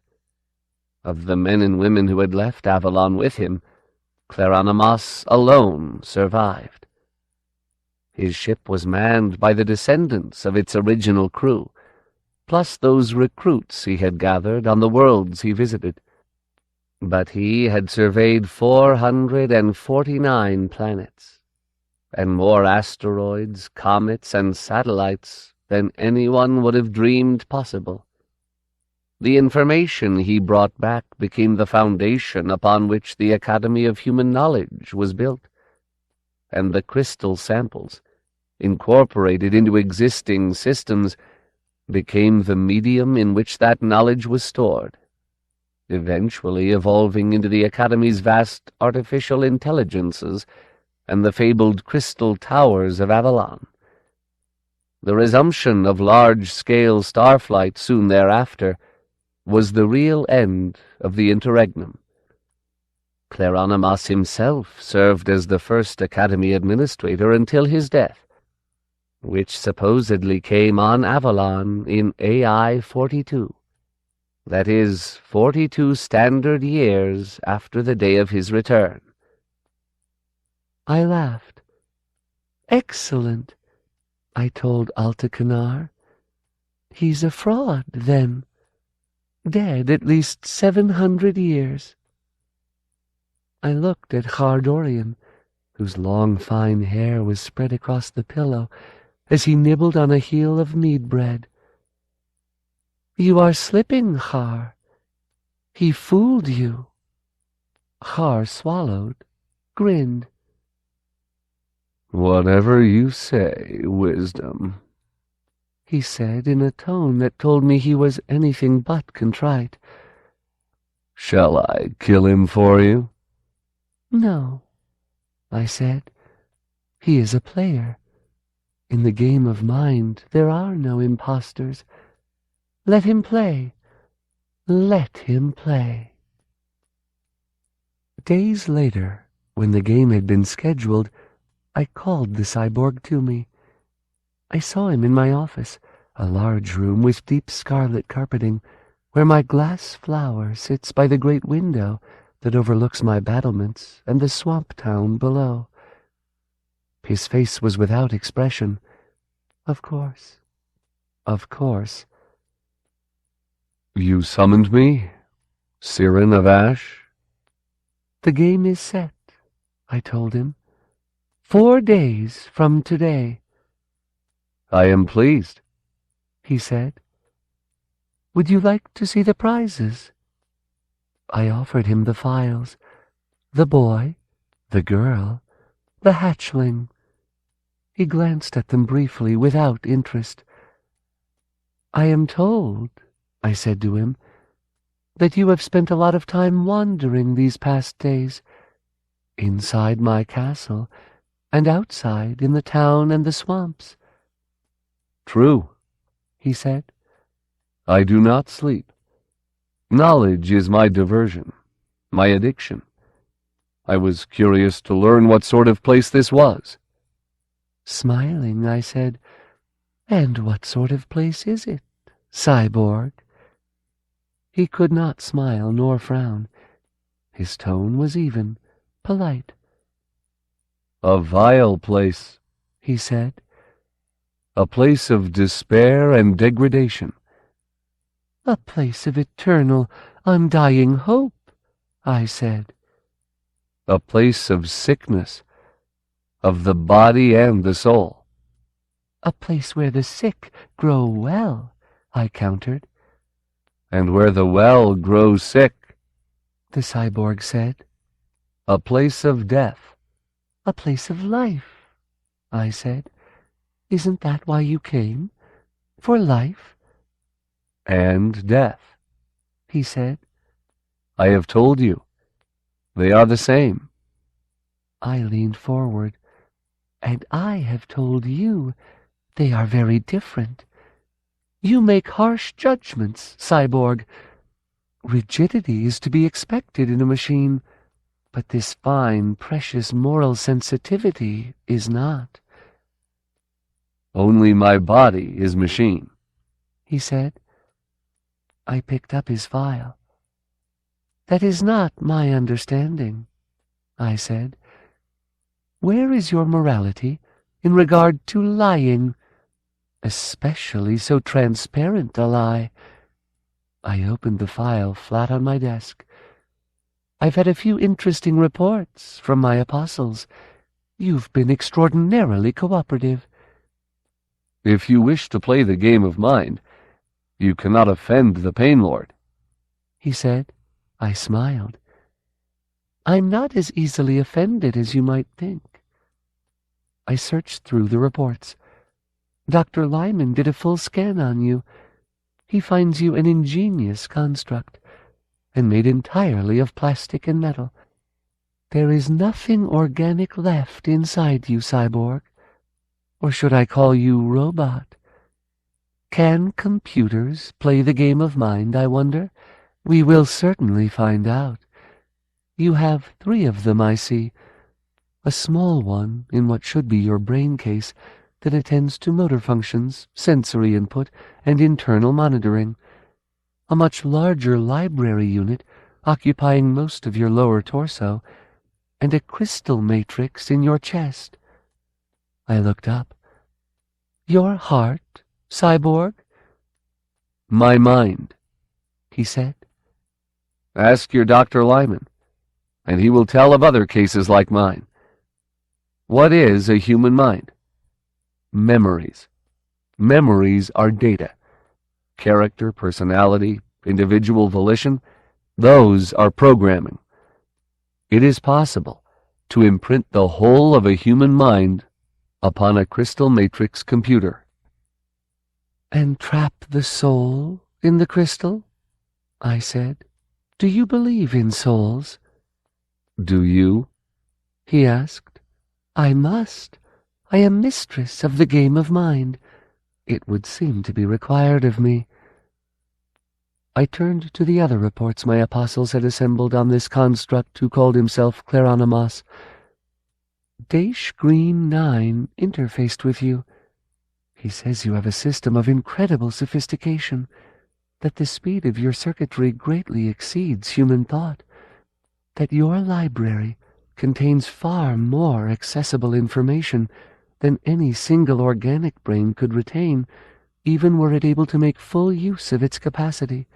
Of the men and women who had left Avalon with him, Croan'dhenni alone survived. His ship was manned by the descendants of its original crew, plus those recruits he had gathered on the worlds he visited. But he had surveyed 449 planets, and more asteroids, comets, and satellites than anyone would have dreamed possible. The information he brought back became the foundation upon which the Academy of Human Knowledge was built, and the crystal samples, incorporated into existing systems, became the medium in which that knowledge was stored, eventually evolving into the Academy's vast artificial intelligences and the fabled crystal towers of Avalon. The resumption of large-scale starflight soon thereafter was the real end of the interregnum. Croan'dhenni himself served as the first Academy administrator until his death, which supposedly came on Avalon in AI 42. That is, 42 standard years after the day of his return. I laughed. Excellent, I told Altacanar. He's a fraud, then. Dead at least 700 years. I looked at Khardorian, whose long fine hair was spread across the pillow as he nibbled on a heel of mead bread. You are slipping, Khar. He fooled you. Khar swallowed, grinned. Whatever you say, wisdom, he said in a tone that told me he was anything but contrite. Shall I kill him for you? No, I said. He is a player. In the game of mind, there are no impostors. Let him play. Let him play. Days later, when the game had been scheduled, I called the cyborg to me. I saw him in my office, a large room with deep scarlet carpeting, where my glass flower sits by the great window that overlooks my battlements and the swamp town below. His face was without expression. Of course. Of course. You summoned me, Cyrain of Ash? The game is set, I told him. 4 days from today. I am pleased, he said. Would you like to see the prizes? I offered him the files. The boy, the girl, the hatchling. He glanced at them briefly, without interest. I am told, I said to him, that you have spent a lot of time wandering these past days, inside my castle, and outside in the town and the swamps. True, he said. I do not sleep. Knowledge is my diversion, my addiction. I was curious to learn what sort of place this was. Smiling, I said, And what sort of place is it, cyborg? He could not smile nor frown. His tone was even, polite. A vile place, he said. A place of despair and degradation. A place of eternal, undying hope, I said. A place of sickness, of the body and the soul. A place where the sick grow well, I countered. And where the well grows sick, the cyborg said. A place of death. A place of life, I said. Isn't that why you came? For life? And death, he said. I have told you. They are the same. I leaned forward. And I have told you they are very different. You make harsh judgments, cyborg. Rigidity is to be expected in a machine, but this fine, precious moral sensitivity is not. Only my body is machine, he said. I picked up his file. That is not my understanding, I said. Where is your morality in regard to lying, especially so transparent a lie? I opened the file flat on my desk. I've had a few interesting reports from my apostles. You've been extraordinarily cooperative. If you wish to play the game of mind, you cannot offend the Pain Lord, he said. I smiled. I'm not as easily offended as you might think. I searched through the reports. Dr. Lyman did a full scan on you. He finds you an ingenious construct, and made entirely of plastic and metal. There is nothing organic left inside you, cyborg. Or should I call you robot? Can computers play the game of mind, I wonder? We will certainly find out. You have 3 of them, I see. A small one in what should be your brain case that attends to motor functions, sensory input, and internal monitoring. A much larger library unit occupying most of your lower torso, and a crystal matrix in your chest. I looked up. Your heart, cyborg? My mind, he said. Ask your Dr. Lyman, and he will tell of other cases like mine. What is a human mind? Memories. Memories are data. Character, personality, individual volition, those are programming. It is possible to imprint the whole of a human mind upon a crystal matrix computer. And trap the soul in the crystal? I said. Do you believe in souls? Do you? He asked. I must. I am mistress of the game of mind. It would seem to be required of me. I turned to the other reports my apostles had assembled on this construct who called himself Claranamos. Dash Green 9 interfaced with you. He says you have a system of incredible sophistication. that the speed of your circuitry greatly exceeds human thought, that your library contains far more accessible information than any single organic brain could retain, even were it able to make full use of its capacity,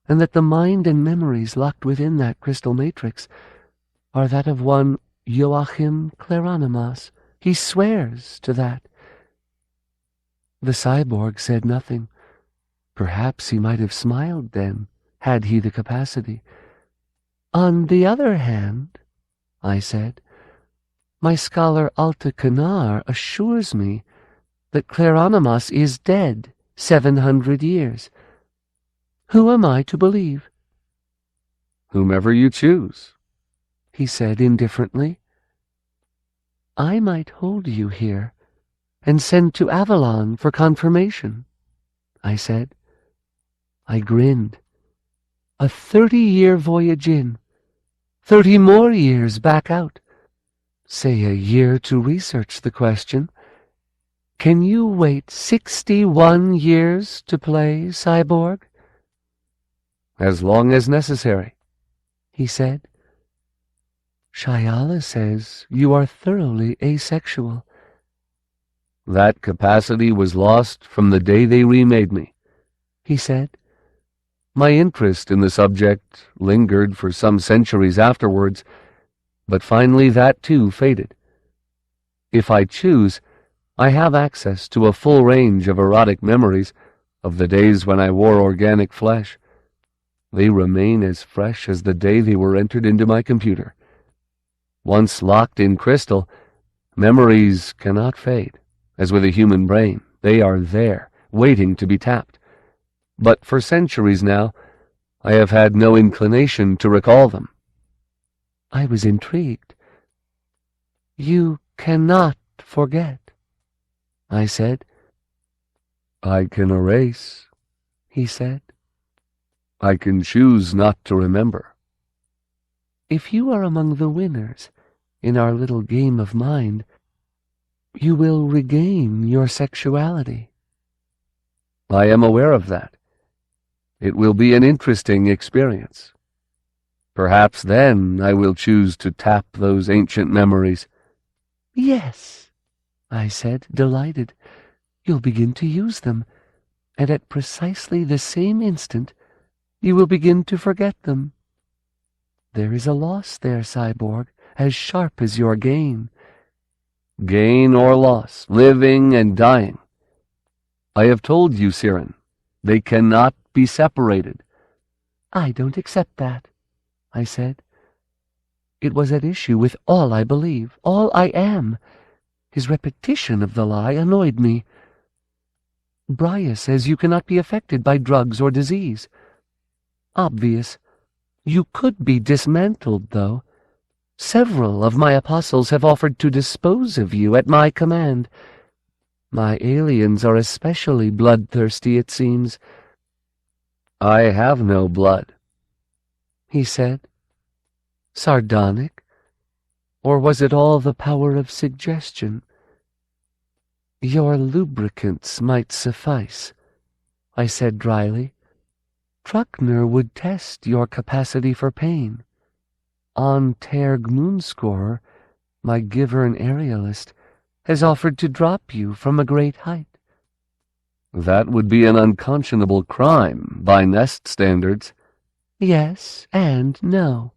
and that the mind and memories locked within that crystal matrix are that of one Joachim Claranimas. He swears to that. The cyborg said nothing. Perhaps he might have smiled then, had he the capacity. On the other hand, I said, my scholar Alta Canar assures me that Claranimas is dead 700 years. Who am I to believe? Whomever you choose, he said indifferently. I might hold you here and send to Avalon for confirmation, I said. I grinned. A 30-year voyage in, 30 more years back out. Say a year to research the question. Can you wait 61 years to play, cyborg? As long as necessary, he said. Shyala says you are thoroughly asexual. That capacity was lost from the day they remade me, he said. My interest in the subject lingered for some centuries afterwards, but finally that too faded. If I choose, I have access to a full range of erotic memories of the days when I wore organic flesh. They remain as fresh as the day they were entered into my computer. Once locked in crystal, memories cannot fade. As with a human brain, they are there, waiting to be tapped. But for centuries now, I have had no inclination to recall them. I was intrigued. You cannot forget, I said. I can erase, he said. I can choose not to remember. If you are among the winners in our little game of mind, you will regain your sexuality. I am aware of that. It will be an interesting experience. Perhaps then I will choose to tap those ancient memories. Yes, I said, delighted. You'll begin to use them, and at precisely the same instant you will begin to forget them. There is a loss there, cyborg, as sharp as your gain. Gain or loss, living and dying. I have told you, Cyrain, they cannot be separated. I don't accept that, I said. It was at issue with all I believe, all I am. His repetition of the lie annoyed me. Brya says you cannot be affected by drugs or disease. Obvious. You could be dismantled, though. Several of my apostles have offered to dispose of you at my command. My aliens are especially bloodthirsty, it seems. I have no blood, he said. Sardonic? Or was it all the power of suggestion? Your lubricants might suffice, I said dryly. Truckner would test your capacity for pain. On Terg Moonscorer, my Givern aerialist, has offered to drop you from a great height. That would be an unconscionable crime by Nest standards. Yes and no,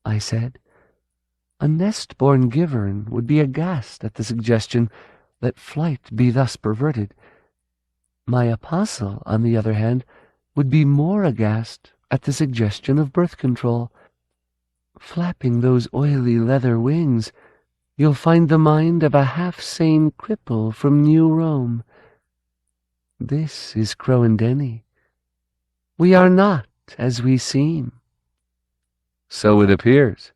I said. A nest-born Givern would be aghast at the suggestion that flight be thus perverted. My apostle, on the other hand, would be more aghast at the suggestion of birth control. Flapping those oily leather wings, you'll find the mind of a half-sane cripple from New Rome. This is Croan'dhenni. We are not as we seem. So it appears.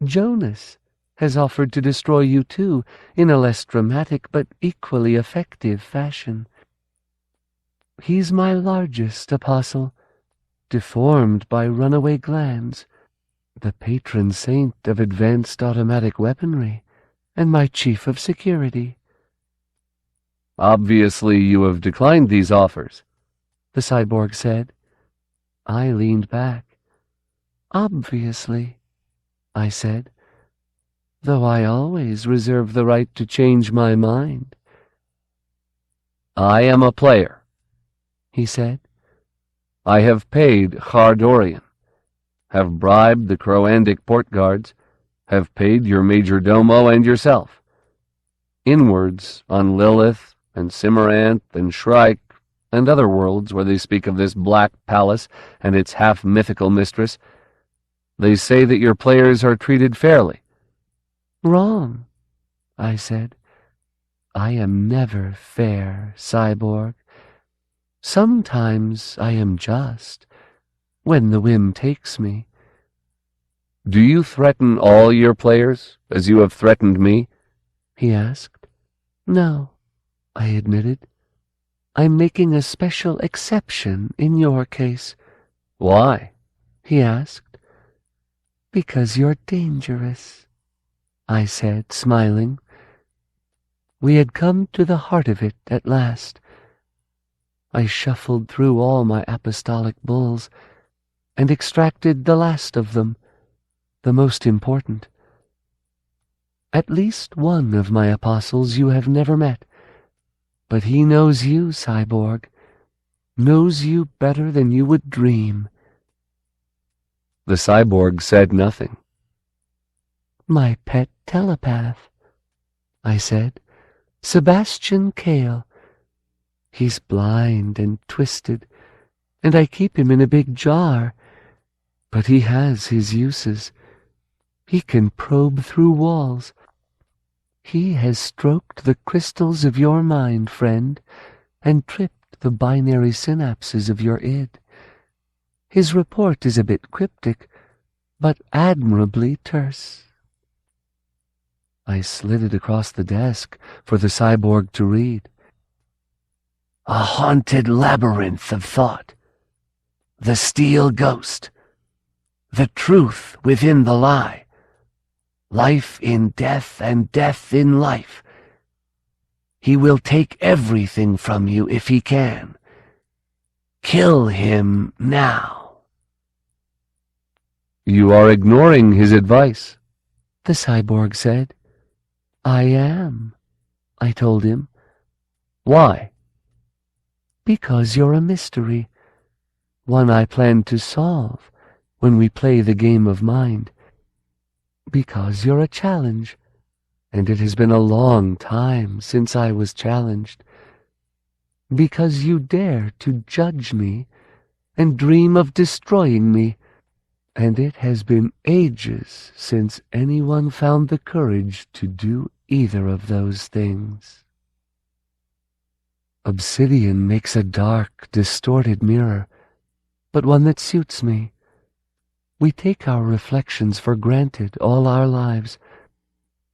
Jonas has offered to destroy you too, in a less dramatic but equally effective fashion. He's my largest apostle, deformed by runaway glands, the patron saint of advanced automatic weaponry, and my chief of security. Obviously you have declined these offers. the cyborg said. I leaned back. Obviously, I said, though I always reserve the right to change my mind. I am a player, he said. I have paid Khardorian, have bribed the Croan'dhenni port guards, have paid your major domo and yourself. Inwards, on Lilith and Cyrain and Shrike and other worlds where they speak of this black palace and its half-mythical mistress, they say that your players are treated fairly. Wrong, I said. I am never fair, cyborg. Sometimes I am just, when the whim takes me. Do you threaten all your players, as you have threatened me? He asked. No, I admitted. I'm making a special exception in your case. Why? He asked. Because you're dangerous, I said, smiling. We had come to the heart of it at last. I shuffled through all my apostolic bulls and extracted the last of them, the most important. At least one of my apostles you have never met, but he knows you, cyborg, knows you better than you would dream. The cyborg said nothing. My pet telepath, I said, Sebastian Kale. He's blind and twisted, and I keep him in a big jar, but he has his uses. He can probe through walls. He has stroked the crystals of your mind, friend, and tripped the binary synapses of your id. His report is a bit cryptic, but admirably terse. I slid it across the desk for the cyborg to read. A haunted labyrinth of thought. The steel ghost. The truth within the lie. Life in death and death in life. He will take everything from you if he can. Kill him now. You are ignoring his advice, the cyborg said. I am, I told him. Why? Because you're a mystery, one I plan to solve when we play the game of mind. Because you're a challenge, and it has been a long time since I was challenged. Because you dare to judge me and dream of destroying me, and it has been ages since anyone found the courage to do either of those things. Obsidian makes a dark, distorted mirror, but one that suits me. We take our reflections for granted all our lives,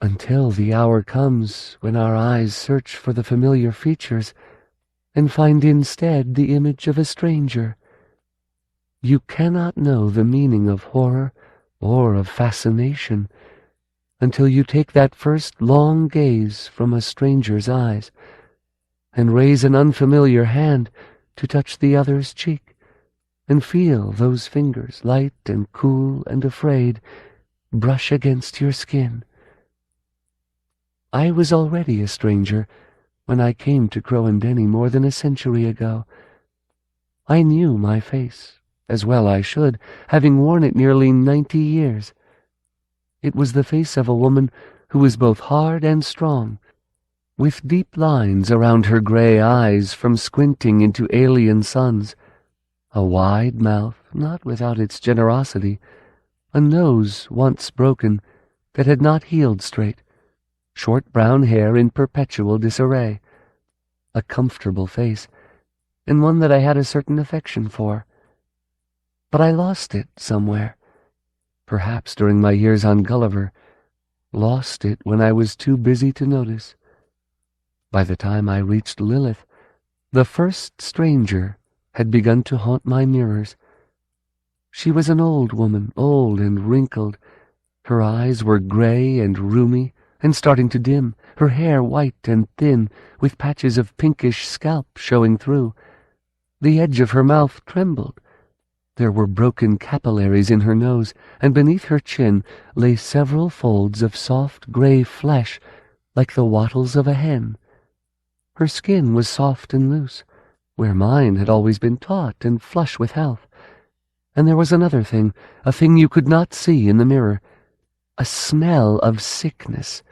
until the hour comes when our eyes search for the familiar features and find instead the image of a stranger. You cannot know the meaning of horror or of fascination until you take that first long gaze from a stranger's eyes and raise an unfamiliar hand to touch the other's cheek and feel those fingers, light and cool and afraid, brush against your skin. I was already a stranger when I came to Croan'dhenni more than a century ago. I knew my face, as well I should, having worn it nearly 90 years. It was the face of a woman who was both hard and strong, with deep lines around her gray eyes from squinting into alien suns, a wide mouth not without its generosity, a nose once broken that had not healed straight, short brown hair in perpetual disarray, a comfortable face, and one that I had a certain affection for. But I lost it somewhere, perhaps during my years on Gulliver, lost it when I was too busy to notice. By the time I reached Lilith, the first stranger had begun to haunt my mirrors. She was an old woman, old and wrinkled. Her eyes were gray and rheumy and starting to dim, her hair white and thin, with patches of pinkish scalp showing through. The edge of her mouth trembled. There were broken capillaries in her nose, and beneath her chin lay several folds of soft gray flesh, like the wattles of a hen. Her skin was soft and loose, where mine had always been taut and flush with health. And there was another thing, a thing you could not see in the mirror, a smell of sickness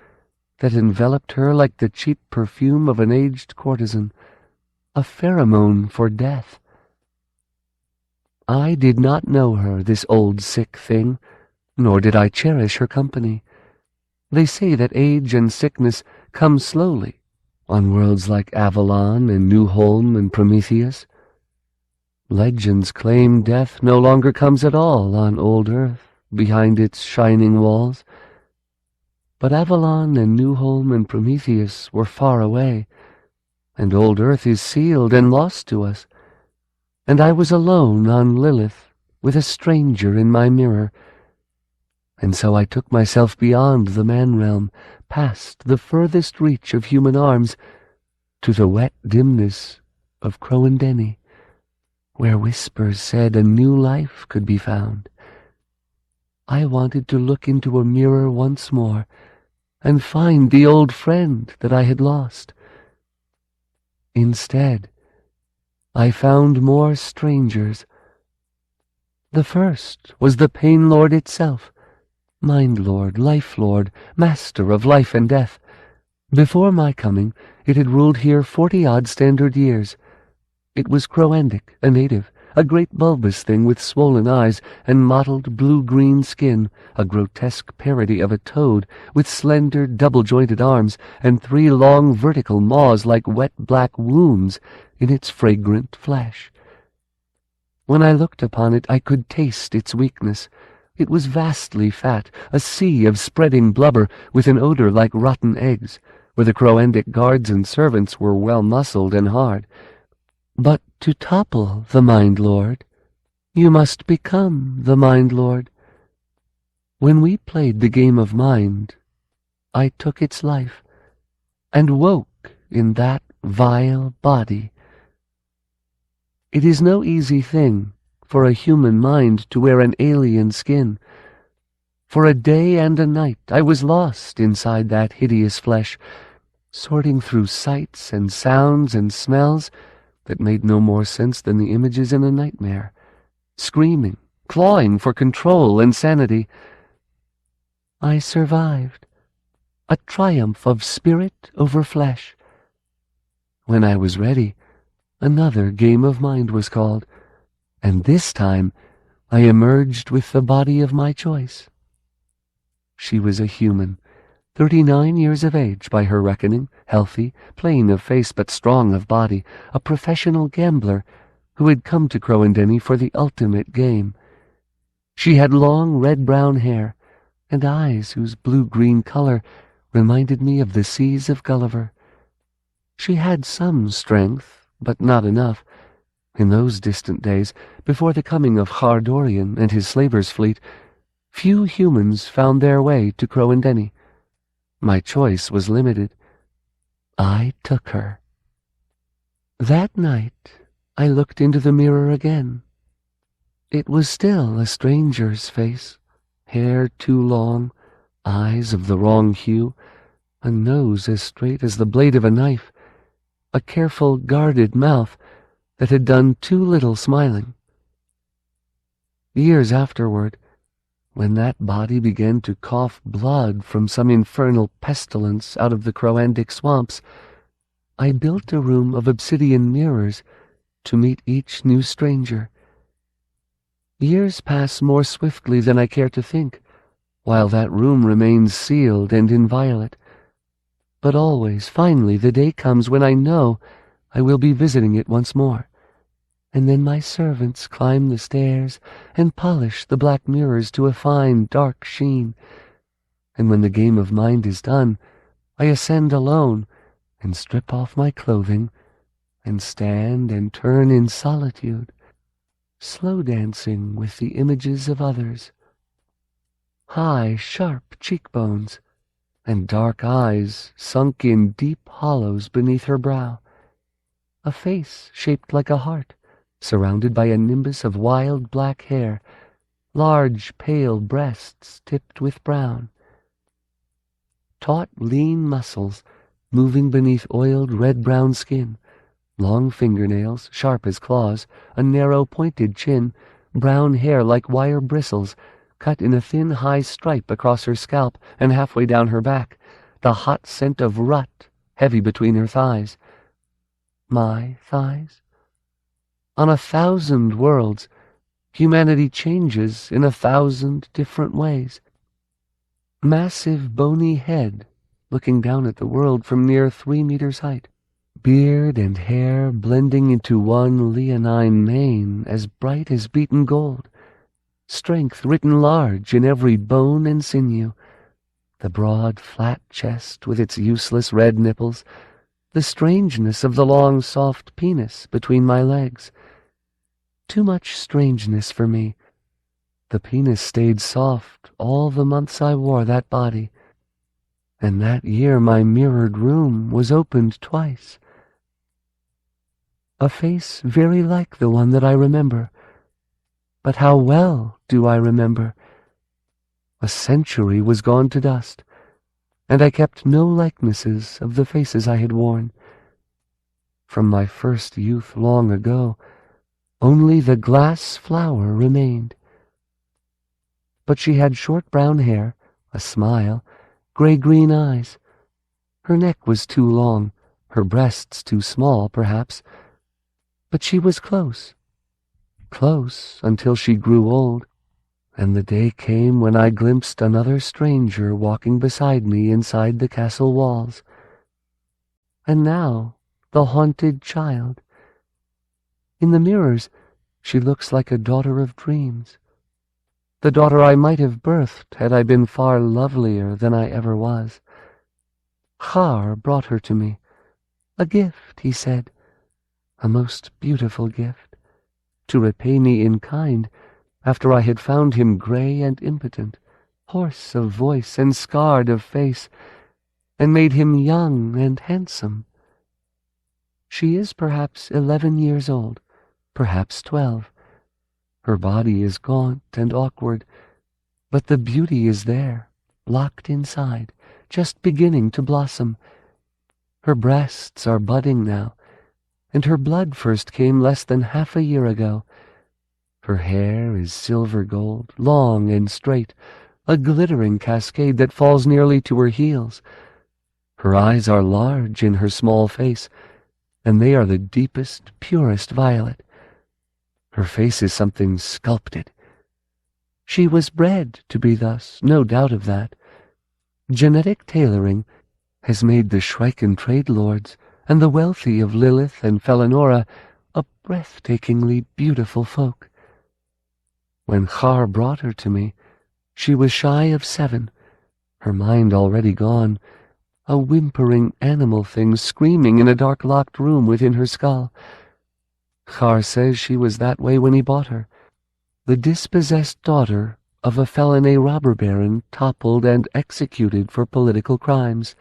that enveloped her like the cheap perfume of an aged courtesan, a pheromone for death. I did not know her, this old sick thing, nor did I cherish her company. They say that age and sickness come slowly on worlds like Avalon and New Holm and Prometheus. Legends claim death no longer comes at all on old Earth, behind its shining walls. But Avalon and New Holm and Prometheus were far away, and old Earth is sealed and lost to us. And I was alone on Lilith, with a stranger in my mirror. And so I took myself beyond the man-realm, past the furthest reach of human arms, to the wet dimness of Croan'dhenni, where whispers said a new life could be found. I wanted to look into a mirror once more, and find the old friend that I had lost. Instead, I found more strangers. The first was the Pain Lord itself, Mind Lord, Life Lord, master of life and death. Before my coming, it had ruled here 40-odd standard years. It was Croan'dhenni, a native, a great bulbous thing with swollen eyes and mottled blue-green skin, a grotesque parody of a toad with slender double-jointed arms and 3 long vertical maws like wet black wounds in its fragrant flesh. When I looked upon it, I could taste its weakness. It was vastly fat, a sea of spreading blubber with an odor like rotten eggs, where the Croan'dhenni guards and servants were well-muscled and hard. But to topple the Mind Lord, you must become the Mind Lord. When we played the game of mind, I took its life, and woke in that vile body. It is no easy thing for a human mind to wear an alien skin. For a day and a night I was lost inside that hideous flesh, sorting through sights and sounds and smells that made no more sense than the images in a nightmare, screaming, clawing for control and sanity. I survived, a triumph of spirit over flesh. When I was ready, another game of mind was called, and this time I emerged with the body of my choice. She was a human, 39 years of age by her reckoning, healthy, plain of face but strong of body, a professional gambler who had come to Croan'dhenni for the ultimate game. She had long red-brown hair and eyes whose blue-green color reminded me of the seas of Gulliver. She had some strength, but not enough. In those distant days, before the coming of Khardorian and his slavers' fleet, few humans found their way to Croan'dhenni. My choice was limited. I took her. That night, I looked into the mirror again. It was still a stranger's face, hair too long, eyes of the wrong hue, a nose as straight as the blade of a knife, a careful, guarded mouth that had done too little smiling. Years afterward, when that body began to cough blood from some infernal pestilence out of the Croan'dhenni swamps, I built a room of obsidian mirrors to meet each new stranger. Years pass more swiftly than I care to think, while that room remains sealed and inviolate. But always, finally, the day comes when I know I will be visiting it once more, and then my servants climb the stairs and polish the black mirrors to a fine, dark sheen. And when the game of mind is done, I ascend alone and strip off my clothing and stand and turn in solitude, slow dancing with the images of others. High, sharp cheekbones and dark eyes sunk in deep hollows beneath her brow, a face shaped like a heart, surrounded by a nimbus of wild black hair, large pale breasts tipped with brown. Taut lean muscles moving beneath oiled red-brown skin, long fingernails, sharp as claws, a narrow pointed chin, brown hair like wire bristles, cut in a thin high stripe across her scalp and halfway down her back, the hot scent of rut heavy between her thighs. My thighs? On 1,000 worlds, humanity changes in 1,000 different ways. Massive bony head, looking down at the world from near 3 meters height. Beard and hair blending into one leonine mane as bright as beaten gold. Strength written large in every bone and sinew. The broad, flat chest with its useless red nipples. The strangeness of the long, soft penis between my legs. Too much strangeness for me. The penis stayed soft all the months I wore that body. And that year my mirrored room was opened twice. A face very like the one that I remember. But how well do I remember? A century was gone to dust, and I kept no likenesses of the faces I had worn. From my first youth long ago, only the glass flower remained. But she had short brown hair, a smile, gray-green eyes. Her neck was too long, her breasts too small, perhaps, but she was close until she grew old, and the day came when I glimpsed another stranger walking beside me inside the castle walls. And now, the haunted child. In the mirrors, she looks like a daughter of dreams. The daughter I might have birthed had I been far lovelier than I ever was. Har brought her to me. A gift, he said, a most beautiful gift, to repay me in kind after I had found him grey and impotent, hoarse of voice and scarred of face, and made him young and handsome. She is perhaps 11 years old, perhaps 12. Her body is gaunt and awkward, but the beauty is there, locked inside, just beginning to blossom. Her breasts are budding now, and her blood first came less than half a year ago. Her hair is silver gold, long and straight, a glittering cascade that falls nearly to her heels. Her eyes are large in her small face, and they are the deepest, purest violet. Her face is something sculpted. She was bred to be thus, no doubt of that. Genetic tailoring has made the Schreiken trade lords and the wealthy of Lilith and Felinora a breathtakingly beautiful folk. When Har brought her to me, she was shy of 7, her mind already gone, a whimpering animal thing screaming in a dark locked room within her skull. Har says she was that way when he bought her, the dispossessed daughter of a felony robber baron toppled and executed for political crimes,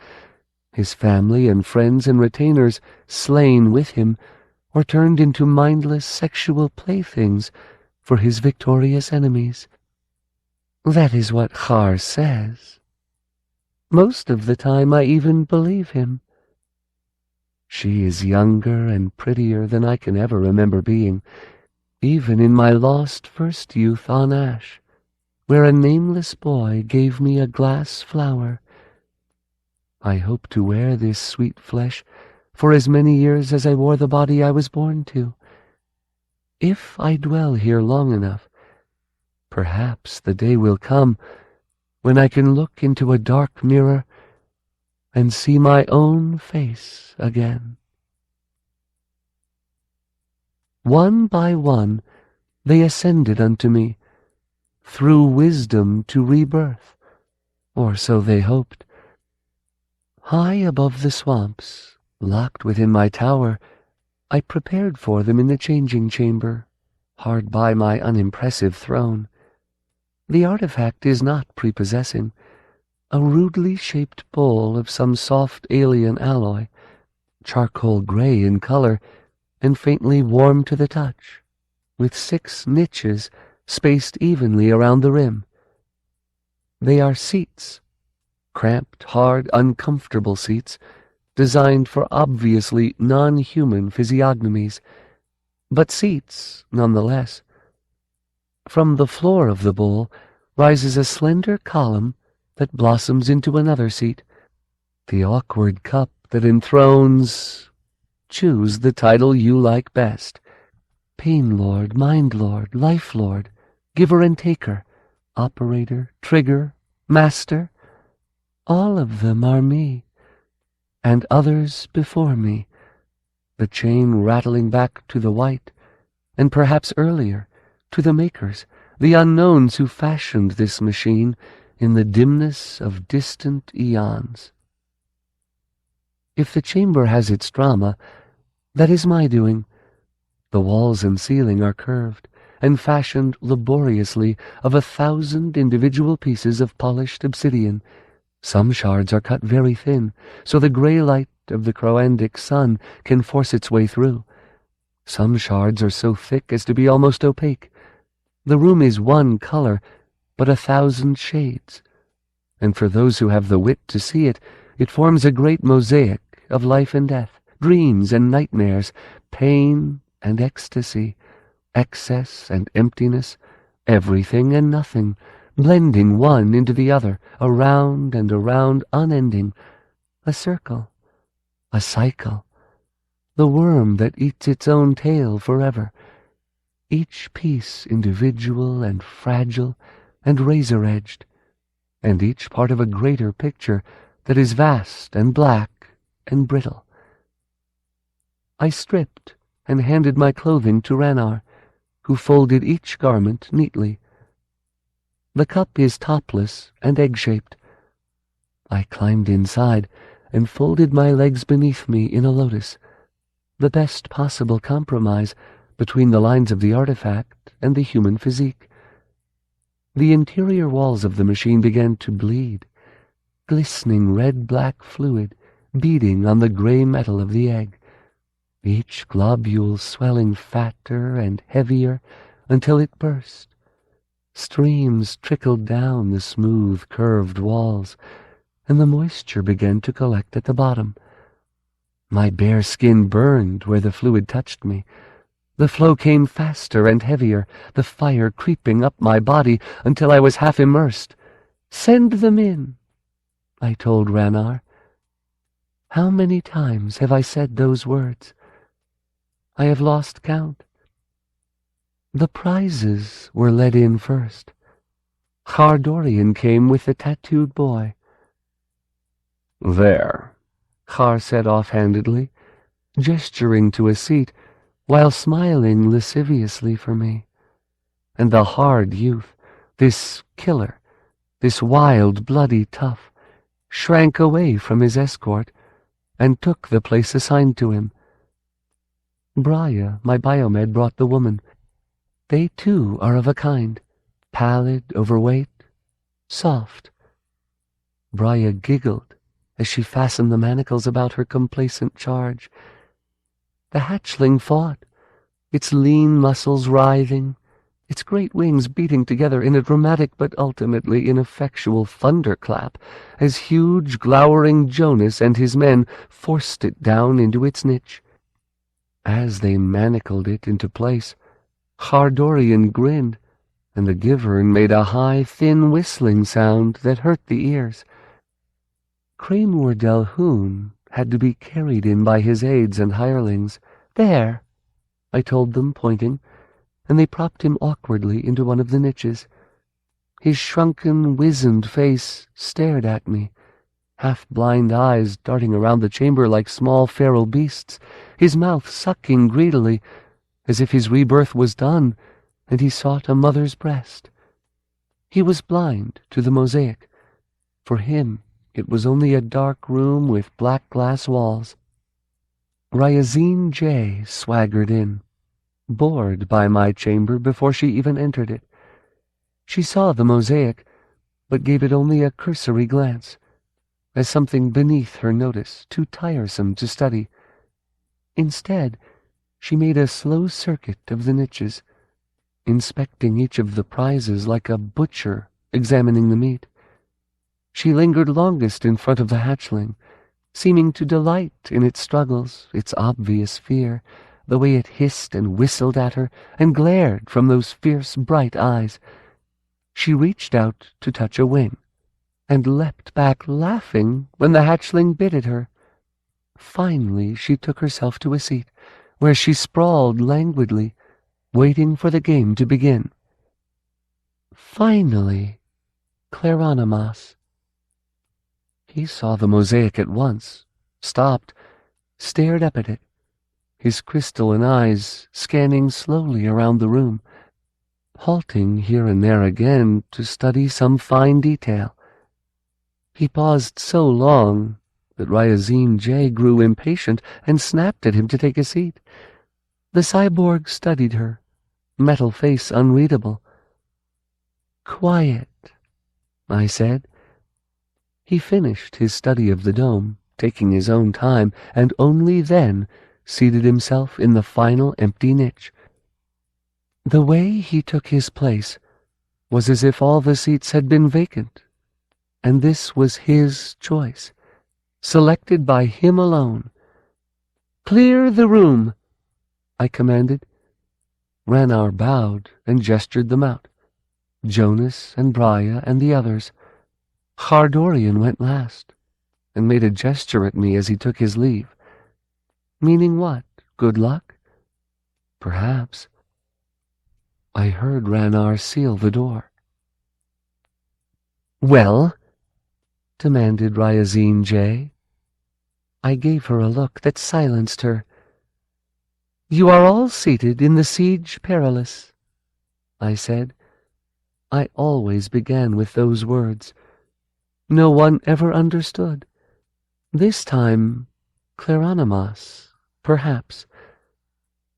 his family and friends and retainers slain with him or turned into mindless sexual playthings for his victorious enemies. That is what Har says. Most of the time I even believe him. She is younger and prettier than I can ever remember being, even in my lost first youth on Ash, where a nameless boy gave me a glass flower. I hope to wear this sweet flesh for as many years as I wore the body I was born to. If I dwell here long enough, perhaps the day will come when I can look into a dark mirror and see my own face again. One by one they ascended unto me, through wisdom to rebirth, or so they hoped. High above the swamps, locked within my tower, I prepared for them in the changing chamber, hard by my unimpressive throne. The artifact is not prepossessing, a rudely shaped bowl of some soft alien alloy, charcoal gray in color and faintly warm to the touch, with 6 niches spaced evenly around the rim. They are seats, cramped, hard, uncomfortable seats, designed for obviously non-human physiognomies, but seats nonetheless. From the floor of the bowl rises a slender column that blossoms into another seat, the awkward cup that enthrones— choose the title you like best. Pain Lord, Mind Lord, Life Lord, Giver and Taker, Operator, Trigger, Master. All of them are me, and others before me, the chain rattling back to the white, and perhaps earlier, to the makers, the unknowns who fashioned this machine in the dimness of distant eons. If the chamber has its drama, that is my doing. The walls and ceiling are curved and fashioned laboriously of 1,000 individual pieces of polished obsidian. Some shards are cut very thin, so the grey light of the Croan'dhenni sun can force its way through. Some shards are so thick as to be almost opaque. The room is one color, but 1,000 shades, and for those who have the wit to see it, it forms a great mosaic of life and death, dreams and nightmares, pain and ecstasy, excess and emptiness, everything and nothing, blending one into the other, around and around, unending, a circle, a cycle, the worm that eats its own tail forever, each piece individual and fragile and razor-edged, and each part of a greater picture that is vast and black and brittle. I stripped and handed my clothing to Ranar, who folded each garment neatly. The cup is topless and egg-shaped. I climbed inside and folded my legs beneath me in a lotus, the best possible compromise between the lines of the artifact and the human physique. The interior walls of the machine began to bleed, glistening red-black fluid beading on the grey metal of the egg, each globule swelling fatter and heavier until it burst. Streams trickled down the smooth, curved walls, and the moisture began to collect at the bottom. My bare skin burned where the fluid touched me. The flow came faster and heavier, the fire creeping up my body until I was half immersed. "Send them in," I told Ranar. How many times have I said those words? I have lost count. The prizes were let in first. Khardorian came with the tattooed boy. "There," Khar said offhandedly, gesturing to a seat while smiling lasciviously for me. And the hard youth, this killer, this wild, bloody tough, shrank away from his escort and took the place assigned to him. Braya, my biomed, brought the woman. They too are of a kind, pallid, overweight, soft. Braya giggled as she fastened the manacles about her complacent charge. The hatchling fought, its lean muscles writhing, its great wings beating together in a dramatic but ultimately ineffectual thunderclap as huge, glowering Jonas and his men forced it down into its niche. As they manacled it into place, Khardorian grinned, and the Givern made a high, thin whistling sound that hurt the ears. Cranmor Delhoun had to be carried in by his aides and hirelings. "There," I told them, pointing, and they propped him awkwardly into one of the niches. His shrunken, wizened face stared at me, half-blind eyes darting around the chamber like small feral beasts, his mouth sucking greedily, as if his rebirth was done, and he sought a mother's breast. He was blind to the mosaic. For him, it was only a dark room with black glass walls. Ryazine J. swaggered in, bored by my chamber before she even entered it. She saw the mosaic, but gave it only a cursory glance, as something beneath her notice, too tiresome to study. Instead, she made a slow circuit of the niches, inspecting each of the prizes like a butcher examining the meat. She lingered longest in front of the hatchling, seeming to delight in its struggles, its obvious fear, the way it hissed and whistled at her and glared from those fierce, bright eyes. She reached out to touch a wing, and leapt back laughing when the hatchling bit at her. Finally she took herself to a seat, where she sprawled languidly, waiting for the game to begin. Finally, Claranamos. He saw the mosaic at once, stopped, stared up at it, his crystalline eyes scanning slowly around the room, halting here and there again to study some fine detail. He paused so long that Ryazine J. grew impatient and snapped at him to take a seat. The cyborg studied her, metal face unreadable. "Quiet," I said. He finished his study of the dome, taking his own time, and only then seated himself in the final empty niche. The way he took his place was as if all the seats had been vacant, and this was his choice, selected by him alone. "Clear the room," I commanded. Ranar bowed and gestured them out. Jonas and Brya and the others. Khardorian went last, and made a gesture at me as he took his leave. Meaning what? Good luck? Perhaps. I heard Ranar seal the door. "Well?" demanded Ryazine J. I gave her a look that silenced her. "You are all seated in the Siege Perilous," I said. I always began with those words. No one ever understood. This time, Claranamos, perhaps.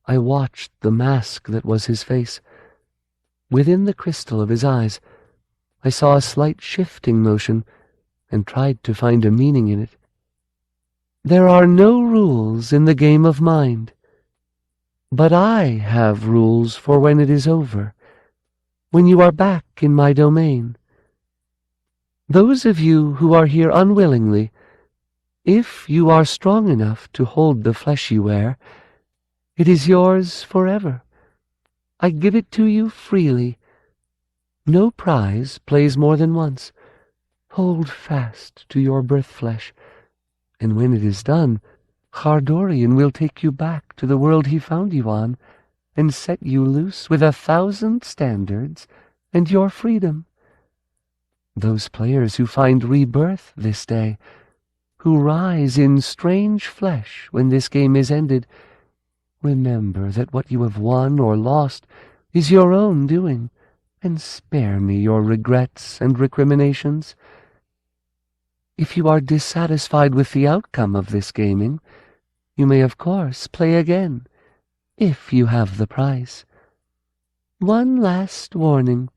I watched the mask that was his face. Within the crystal of his eyes, I saw a slight shifting motion, and tried to find a meaning in it. There are no rules in the game of mind, but I have rules for when it is over, when you are back in my domain. Those of you who are here unwillingly, if you are strong enough to hold the flesh you wear, it is yours forever. I give it to you freely. No prize plays more than once. Hold fast to your birth flesh, and when it is done, Khardorian will take you back to the world he found you on, and set you loose with 1,000 standards and your freedom. Those players who find rebirth this day, who rise in strange flesh when this game is ended, remember that what you have won or lost is your own doing, and spare me your regrets and recriminations. If you are dissatisfied with the outcome of this gaming, you may of course play again, if you have the prize. One last warning,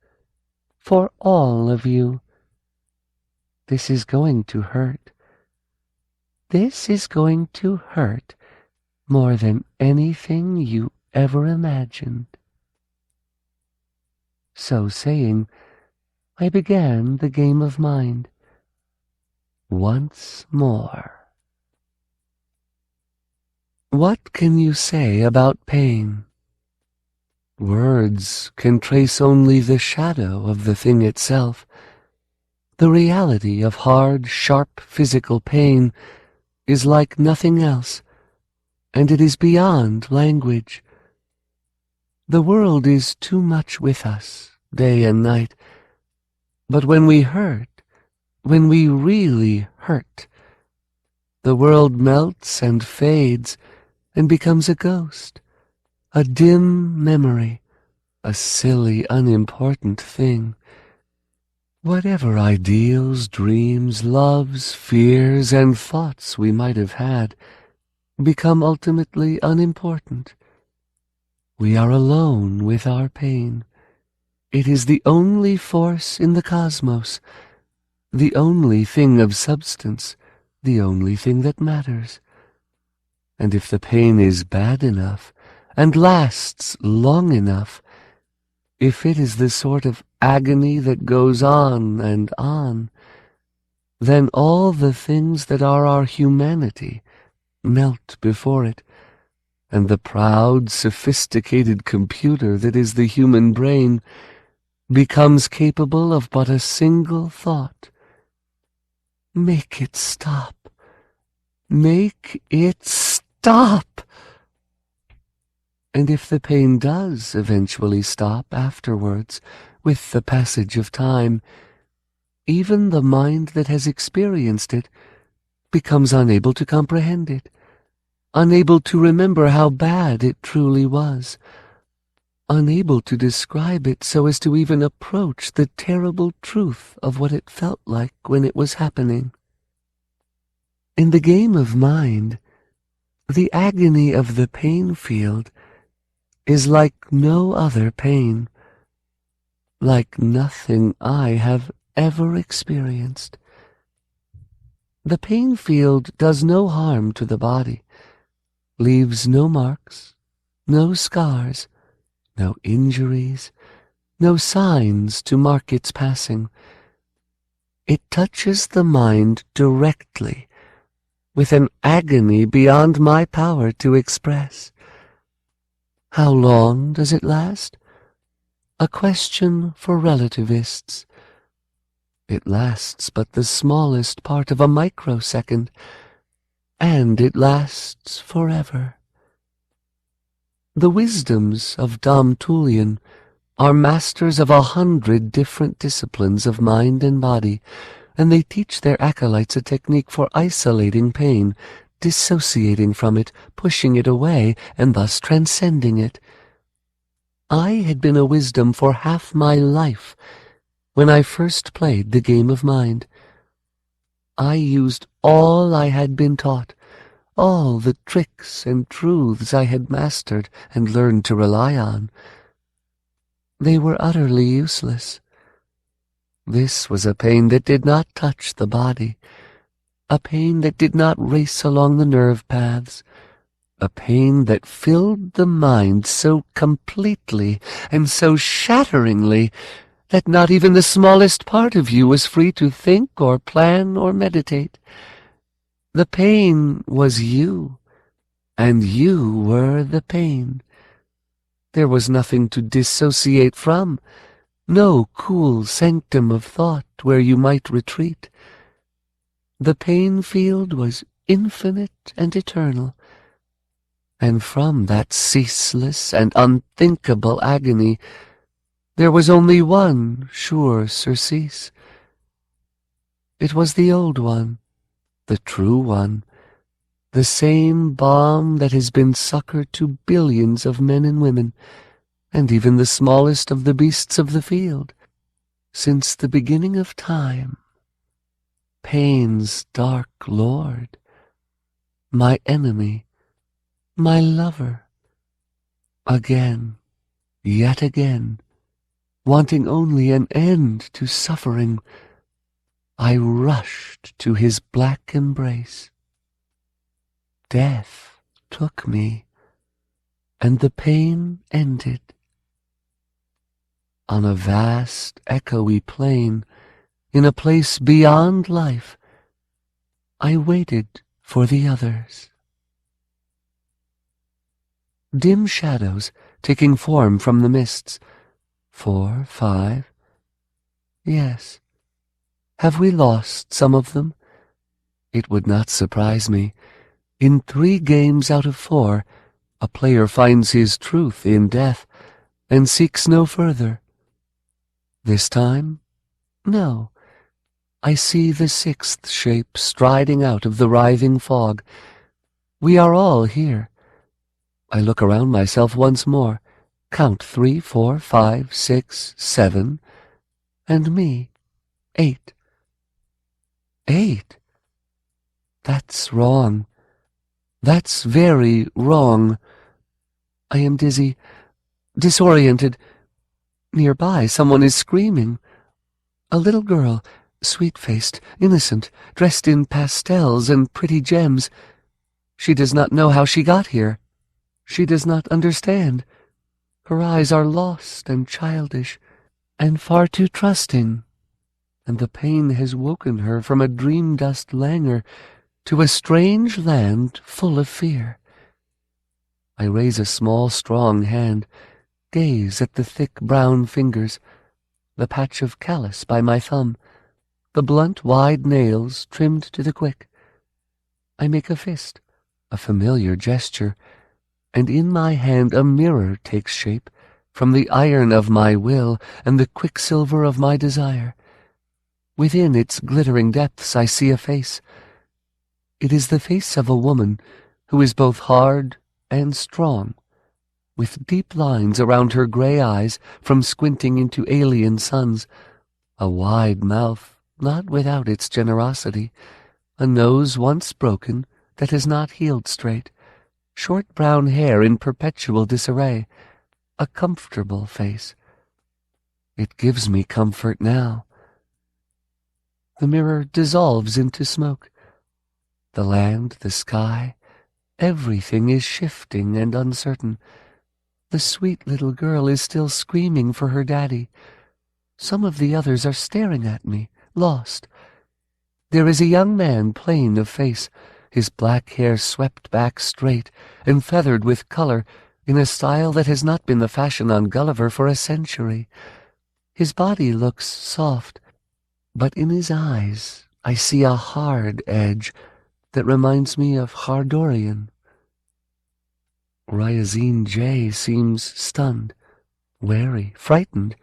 for all of you. This is going to hurt. This is going to hurt more than anything you ever imagined. So saying, I began the game of mind. Once more. What can you say about pain? Words can trace only the shadow of the thing itself. The reality of hard, sharp physical pain is like nothing else, and it is beyond language. The world is too much with us, day and night, but when we hurt, when we really hurt, the world melts and fades and becomes a ghost, a dim memory, a silly, unimportant thing. Whatever ideals, dreams, loves, fears, and thoughts we might have had become ultimately unimportant. We are alone with our pain. It is the only force in the cosmos, the only thing of substance, the only thing that matters. And if the pain is bad enough and lasts long enough, if it is the sort of agony that goes on and on, then all the things that are our humanity melt before it, and the proud, sophisticated computer that is the human brain becomes capable of but a single thought. Make it stop. Make it stop! And if the pain does eventually stop afterwards, with the passage of time, even the mind that has experienced it becomes unable to comprehend it, unable to remember how bad it truly was, unable to describe it so as to even approach the terrible truth of what it felt like when it was happening. In the game of mind, the agony of the pain field is like no other pain, like nothing I have ever experienced. The pain field does no harm to the body, leaves no marks, no scars, no injuries, no signs to mark its passing. It touches the mind directly, with an agony beyond my power to express. How long does it last? A question for relativists. It lasts but the smallest part of a microsecond, and it lasts forever. The wisdoms of Dom Tullian are masters of 100 different disciplines of mind and body, and they teach their acolytes a technique for isolating pain, dissociating from it, pushing it away, and thus transcending it. I had been a wisdom for half my life when I first played the game of mind. I used all I had been taught, all the tricks and truths I had mastered and learned to rely on. They were utterly useless. This was a pain that did not touch the body, a pain that did not race along the nerve paths, a pain that filled the mind so completely and so shatteringly that not even the smallest part of you was free to think or plan or meditate. The pain was you, and you were the pain. There was nothing to dissociate from, no cool sanctum of thought where you might retreat. The pain field was infinite and eternal, and from that ceaseless and unthinkable agony there was only one sure surcease. It was the old one, the true one, the same balm that has been succor to billions of men and women, and even the smallest of the beasts of the field, since the beginning of time. Pain's dark lord, my enemy, my lover. Again, yet again, wanting only an end to suffering, I rushed to his black embrace. Death took me, and the pain ended. On a vast, echoey plain, in a place beyond life, I waited for the others. Dim shadows taking form from the mists. 4, 5. Yes. Have we lost some of them? It would not surprise me. In 3 games out of 4, a player finds his truth in death, and seeks no further. This time, no. I see the 6th shape striding out of the writhing fog. We are all here. I look around myself once more, count 3, 4, 5, 6, 7, and me, 8. 8? That's wrong. That's very wrong. I am dizzy, disoriented. Nearby, someone is screaming. A little girl, sweet-faced, innocent, dressed in pastels and pretty gems. She does not know how she got here. She does not understand. Her eyes are lost and childish, and far too trusting, and the pain has woken her from a dream-dust languor to a strange land full of fear. I raise a small, strong hand, gaze at the thick brown fingers, the patch of callus by my thumb, the blunt, wide nails trimmed to the quick. I make a fist, a familiar gesture, and in my hand a mirror takes shape from the iron of my will and the quicksilver of my desire. Within its glittering depths I see a face. It is the face of a woman who is both hard and strong, with deep lines around her gray eyes from squinting into alien suns, a wide mouth not without its generosity, a nose once broken that has not healed straight, short brown hair in perpetual disarray, a comfortable face. It gives me comfort now. The mirror dissolves into smoke. The land, the sky, everything is shifting and uncertain. The sweet little girl is still screaming for her daddy. Some of the others are staring at me, lost. There is a young man plain of face, his black hair swept back straight and feathered with color in a style that has not been the fashion on Gulliver for a century. His body looks soft, but in his eyes I see a hard edge that reminds me of Hardorian. Ryazine J seems stunned, wary, frightened,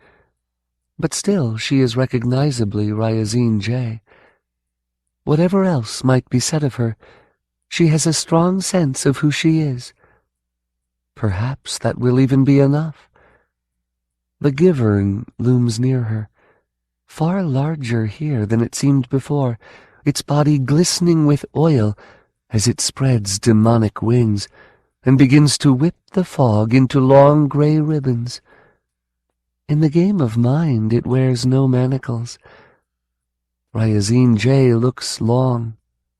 but still she is recognizably Ryazine J. Whatever else might be said of her, she has a strong sense of who she is. Perhaps that will even be enough. The Givern looms near her, far larger here than it seemed before, its body glistening with oil as it spreads demonic wings and begins to whip the fog into long gray ribbons. In the game of mind it wears no manacles. Ryazine J looks long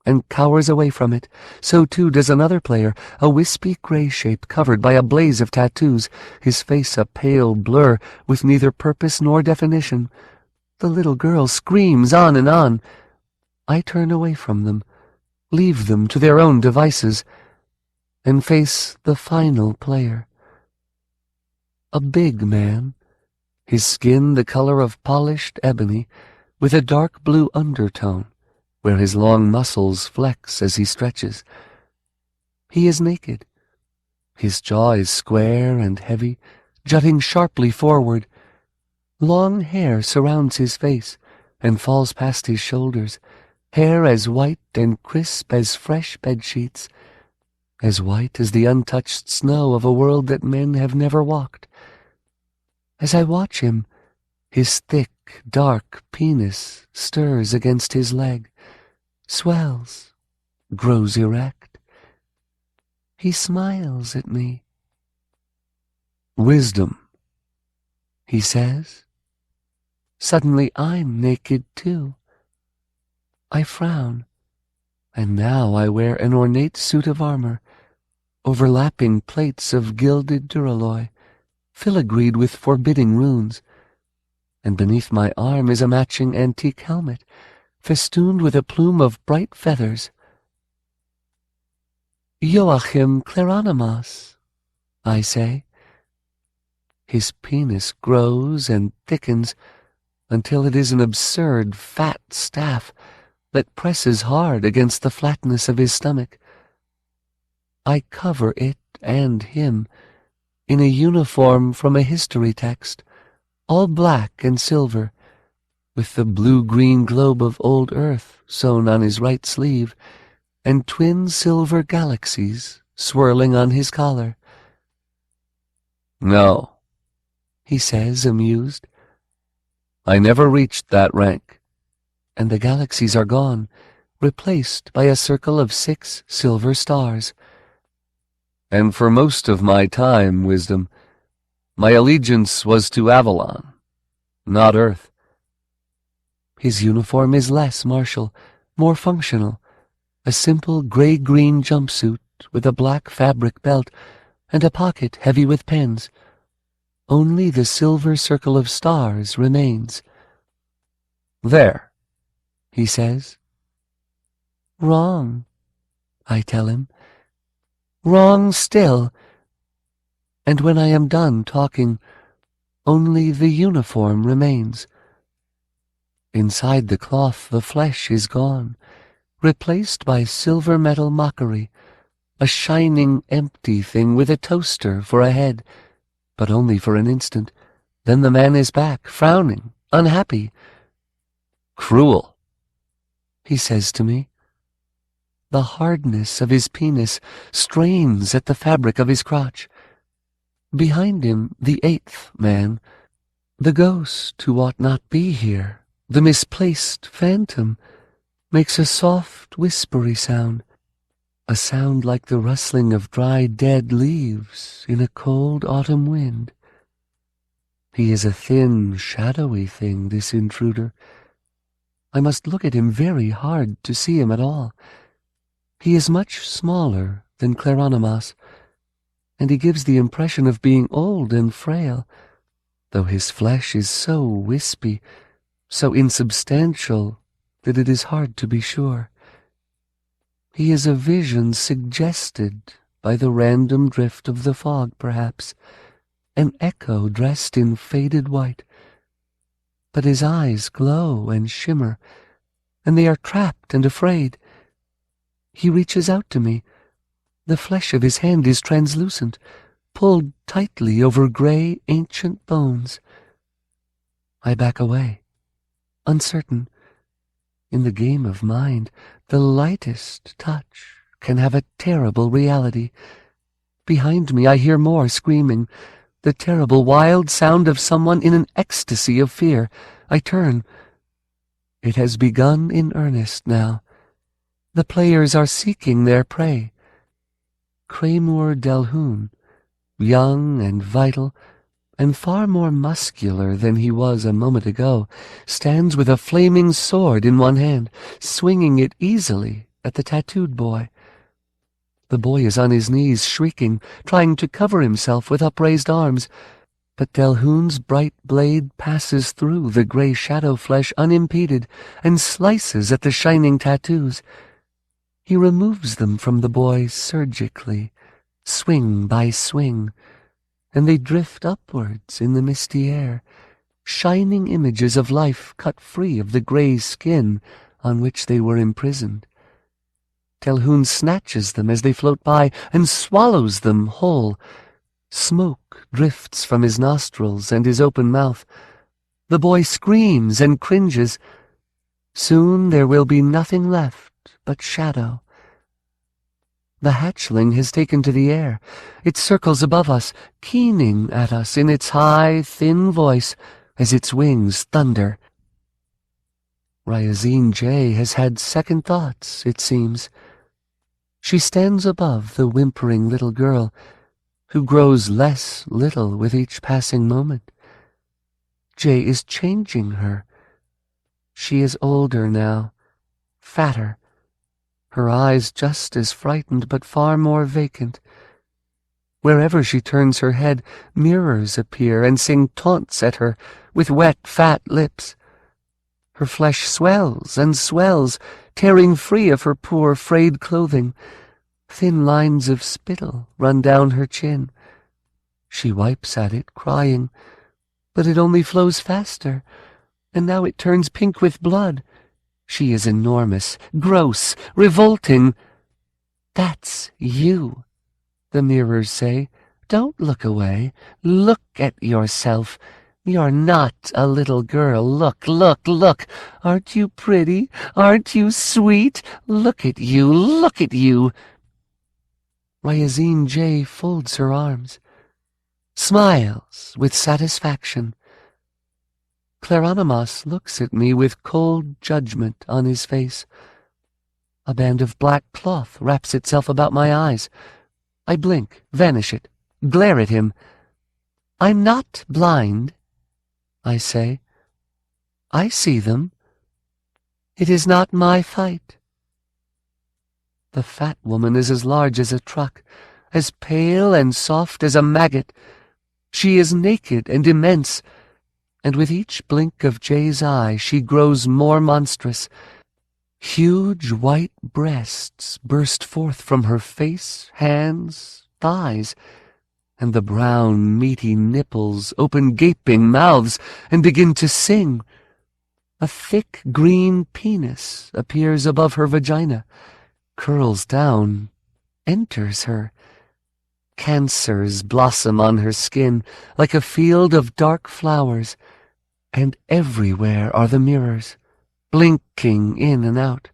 and cowers away from it. So too does another player, a wispy gray shape covered by a blaze of tattoos, his face a pale blur with neither purpose nor definition. The little girl screams on and on. I turn away from them, leave them to their own devices, and face the final player. A big man, his skin the color of polished ebony, with a dark blue undertone, where his long muscles flex as he stretches. He is naked. His jaw is square and heavy, jutting sharply forward. Long hair surrounds his face and falls past his shoulders, hair as white and crisp as fresh bedsheets, as white as the untouched snow of a world that men have never walked. As I watch him, his thick, dark penis stirs against his leg, swells, grows erect. He smiles at me. "Wisdom," he says. Suddenly I'm naked too. I frown, and now I wear an ornate suit of armor, overlapping plates of gilded duralloy, filigreed with forbidding runes, and beneath my arm is a matching antique helmet, festooned with a plume of bright feathers. "Joachim Claranimas," I say. His penis grows and thickens until it is an absurd fat staff that presses hard against the flatness of his stomach. I cover it and him in a uniform from a history text, all black and silver, with the blue-green globe of old Earth sewn on his right sleeve, and twin silver galaxies swirling on his collar. "No," he says, amused. "I never reached that rank." And the galaxies are gone, replaced by a circle of 6 silver stars. "And for most of my time, Wisdom, my allegiance was to Avalon, not Earth." His uniform is less martial, more functional, a simple gray-green jumpsuit with a black fabric belt and a pocket heavy with pens. Only the silver circle of stars remains. "There," he says. "Wrong," I tell him. "Wrong still." And when I am done talking, only the uniform remains. Inside the cloth the flesh is gone, replaced by silver metal mockery, a shining empty thing with a toaster for a head, but only for an instant. Then the man is back, frowning, unhappy. "Cruel," he says to me. The hardness of his penis strains at the fabric of his crotch. Behind him, the eighth man, the ghost who ought not be here, the misplaced phantom, makes a soft, whispery sound, a sound like the rustling of dry, dead leaves in a cold autumn wind. He is a thin, shadowy thing, this intruder. I must look at him very hard to see him at all. He is much smaller than Croan'dhenni, and he gives the impression of being old and frail, though his flesh is so wispy, so insubstantial, that it is hard to be sure. He is a vision suggested by the random drift of the fog, perhaps, an echo dressed in faded white. But his eyes glow and shimmer, and they are trapped and afraid. He reaches out to me. The flesh of his hand is translucent, pulled tightly over gray, ancient bones. I back away, uncertain. In the game of mind, the lightest touch can have a terrible reality. Behind me I hear more screaming, the terrible wild sound of someone in an ecstasy of fear. I turn. It has begun in earnest now. The players are seeking their prey. Croan'dhenni, young and vital, and far more muscular than he was a moment ago, stands with a flaming sword in one hand, swinging it easily at the tattooed boy. The boy is on his knees, shrieking, trying to cover himself with upraised arms, but Delhoun's bright blade passes through the gray shadow flesh unimpeded and slices at the shining tattoos. He removes them from the boy surgically, swing by swing, and they drift upwards in the misty air, shining images of life cut free of the gray skin on which they were imprisoned. Delhoun snatches them as they float by and swallows them whole. Smoke drifts from his nostrils and his open mouth. The boy screams and cringes. Soon there will be nothing left but shadow. The hatchling has taken to the air. It circles above us, keening at us in its high, thin voice as its wings thunder. Ryazine J has had second thoughts, it seems. She stands above the whimpering little girl, who grows less little with each passing moment. J is changing her. She is older now, fatter, her eyes just as frightened but far more vacant. Wherever she turns her head, mirrors appear and sing taunts at her with wet, fat lips. Her flesh swells and swells, tearing free of her poor, frayed clothing. Thin lines of spittle run down her chin. She wipes at it, crying, but it only flows faster, and now it turns pink with blood. She is enormous, gross, revolting. "That's you," the mirrors say. "Don't look away. Look at yourself. You're not a little girl. Look, look, look. Aren't you pretty? Aren't you sweet? Look at you, look at you." Ryazine J folds her arms, smiles with satisfaction. Croan'dhenni looks at me with cold judgment on his face. A band of black cloth wraps itself about my eyes. I blink, vanish it, glare at him. "I'm not blind," I say. "I see them. It is not my fight." The fat woman is as large as a truck, as pale and soft as a maggot. She is naked and immense, and with each blink of Jay's eye she grows more monstrous. Huge white breasts burst forth from her face, hands, thighs, and the brown, meaty nipples open gaping mouths and begin to sing. A thick green penis appears above her vagina, curls down, enters her. Cancers blossom on her skin like a field of dark flowers, and everywhere are the mirrors, blinking in and out,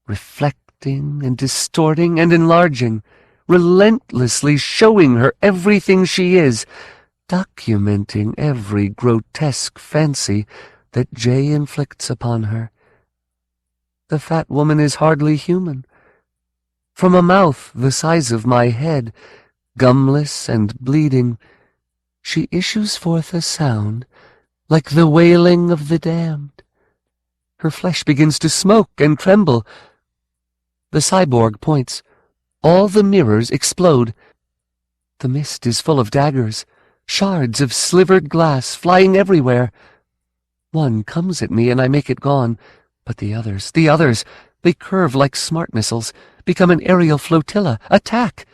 reflecting and distorting and enlarging, relentlessly showing her everything she is, documenting every grotesque fancy that Jay inflicts upon her. The fat woman is hardly human. From a mouth the size of my head, gumless and bleeding, she issues forth a sound like the wailing of the damned. Her flesh begins to smoke and tremble. The cyborg points. All the mirrors explode. The mist is full of daggers, shards of slivered glass flying everywhere. One comes at me and I make it gone, but the others, they curve like smart missiles, become an aerial flotilla, attack.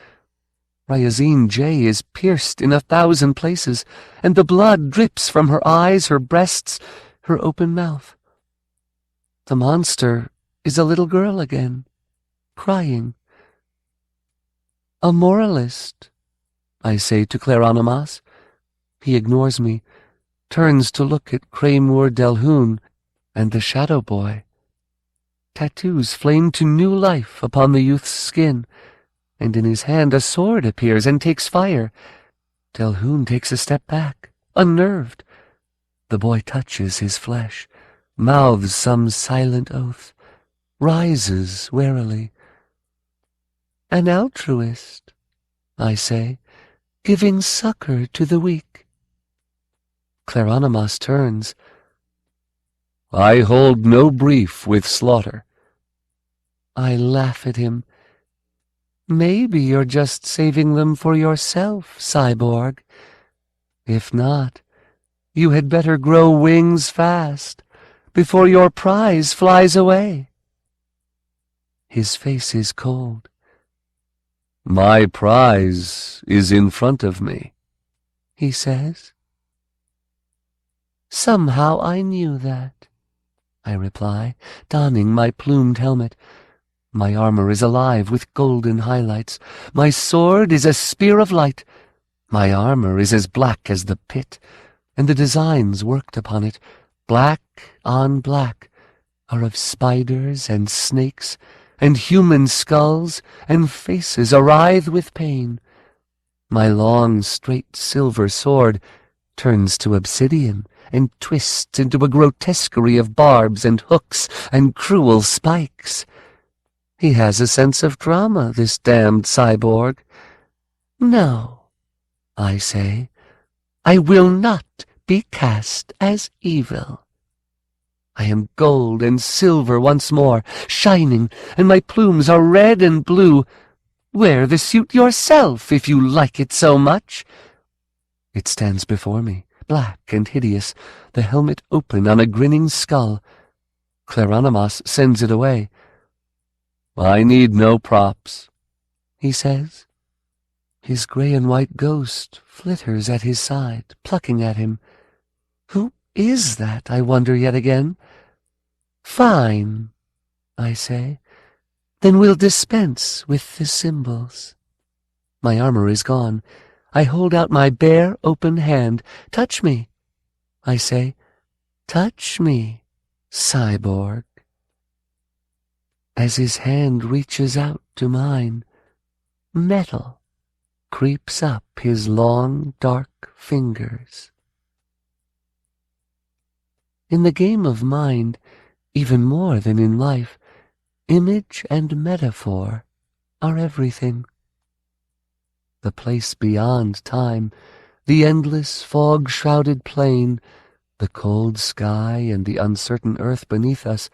Ryazine J is pierced in 1,000 places, and the blood drips from her eyes, her breasts, her open mouth. The monster is a little girl again, crying. "A moralist," I say to Croan'dhenni. He ignores me, turns to look at Craymur Delhoun and the Shadow Boy. Tattoos flame to new life upon the youth's skin, and in his hand a sword appears and takes fire. Delhoun takes a step back, unnerved. The boy touches his flesh, mouths some silent oath, rises warily. "An altruist," I say, "giving succor to the weak." Croan'dhenni turns. "I hold no brief with slaughter." I laugh at him. "Maybe you're just saving them for yourself, cyborg. If not, you had better grow wings fast, before your prize flies away." His face is cold. "My prize is in front of me," he says. "Somehow I knew that," I reply, donning my plumed helmet. My armor is alive with golden highlights. My sword is a spear of light. My armor is as black as the pit, and the designs worked upon it, black on black, are of spiders and snakes, and human skulls, and faces awrithe with pain. My long, straight silver sword turns to obsidian, and twists into a grotesquerie of barbs and hooks and cruel spikes. He has a sense of drama, this damned cyborg. "No," I say, "I will not be cast as evil. I am gold and silver once more, shining, and my plumes are red and blue. Wear the suit yourself, if you like it so much." It stands before me, black and hideous, the helmet open on a grinning skull. Croan'dhenni sends it away. "I need no props," he says. His gray and white ghost flitters at his side, plucking at him. Who is that, I wonder yet again? "Fine," I say. "Then we'll dispense with the symbols." My armor is gone. I hold out my bare, open hand. "Touch me," I say. "Touch me, cyborg." As his hand reaches out to mine, metal creeps up his long, dark fingers. In the game of mind, even more than in life, image and metaphor are everything. The place beyond time, the endless fog-shrouded plain, the cold sky and the uncertain earth beneath us,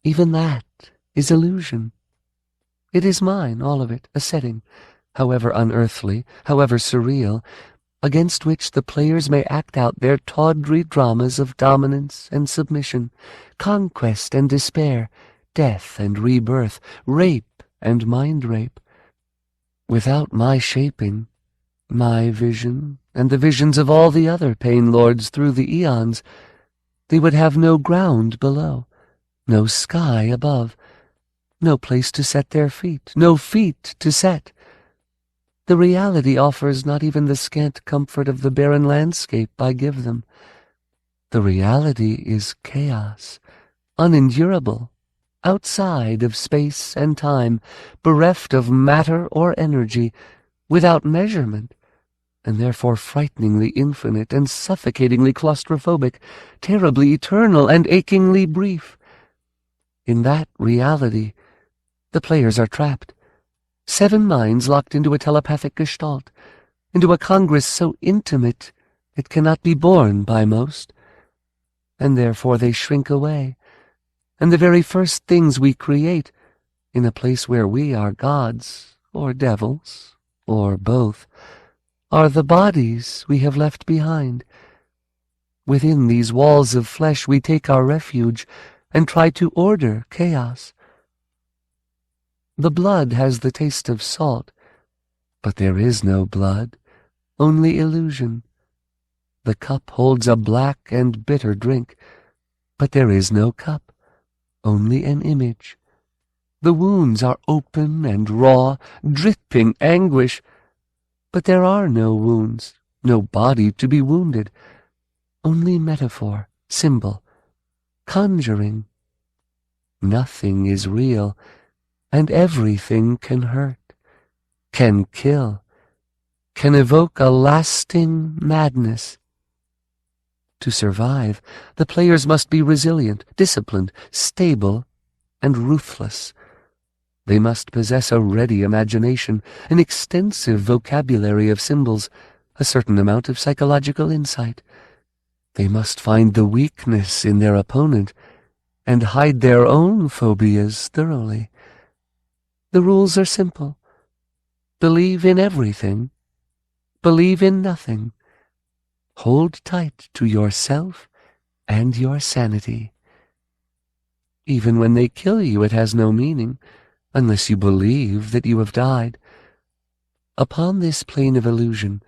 even that is illusion. It is mine, all of it, a setting, however unearthly, however surreal, against which the players may act out their tawdry dramas of dominance and submission, conquest and despair, death and rebirth, rape and mind-rape. Without my shaping, my vision, and the visions of all the other pain lords through the eons, they would have no ground below, no sky above, no place to set their feet, no feet to set. The reality offers not even the scant comfort of the barren landscape I give them. The reality is chaos, unendurable, outside of space and time, bereft of matter or energy, without measurement, and therefore frighteningly infinite and suffocatingly claustrophobic, terribly eternal and achingly brief. In that reality, the players are trapped. 7 minds locked into a telepathic gestalt, into a congress so intimate it cannot be borne by most, and therefore they shrink away, and the very first things we create, in a place where we are gods, or devils, or both, are the bodies we have left behind. Within these walls of flesh we take our refuge, and try to order chaos. The blood has the taste of salt, but there is no blood, only illusion. The cup holds a black and bitter drink, but there is no cup, only an image. The wounds are open and raw, dripping anguish, but there are no wounds, no body to be wounded, only metaphor, symbol, conjuring. Nothing is real, and everything can hurt, can kill, can evoke a lasting madness. To survive, the players must be resilient, disciplined, stable, and ruthless. They must possess a ready imagination, an extensive vocabulary of symbols, a certain amount of psychological insight. They must find the weakness in their opponent and hide their own phobias thoroughly. The rules are simple. Believe in everything. Believe in nothing. Hold tight to yourself and your sanity. Even when they kill you, it has no meaning, unless you believe that you have died. Upon this plane of illusion,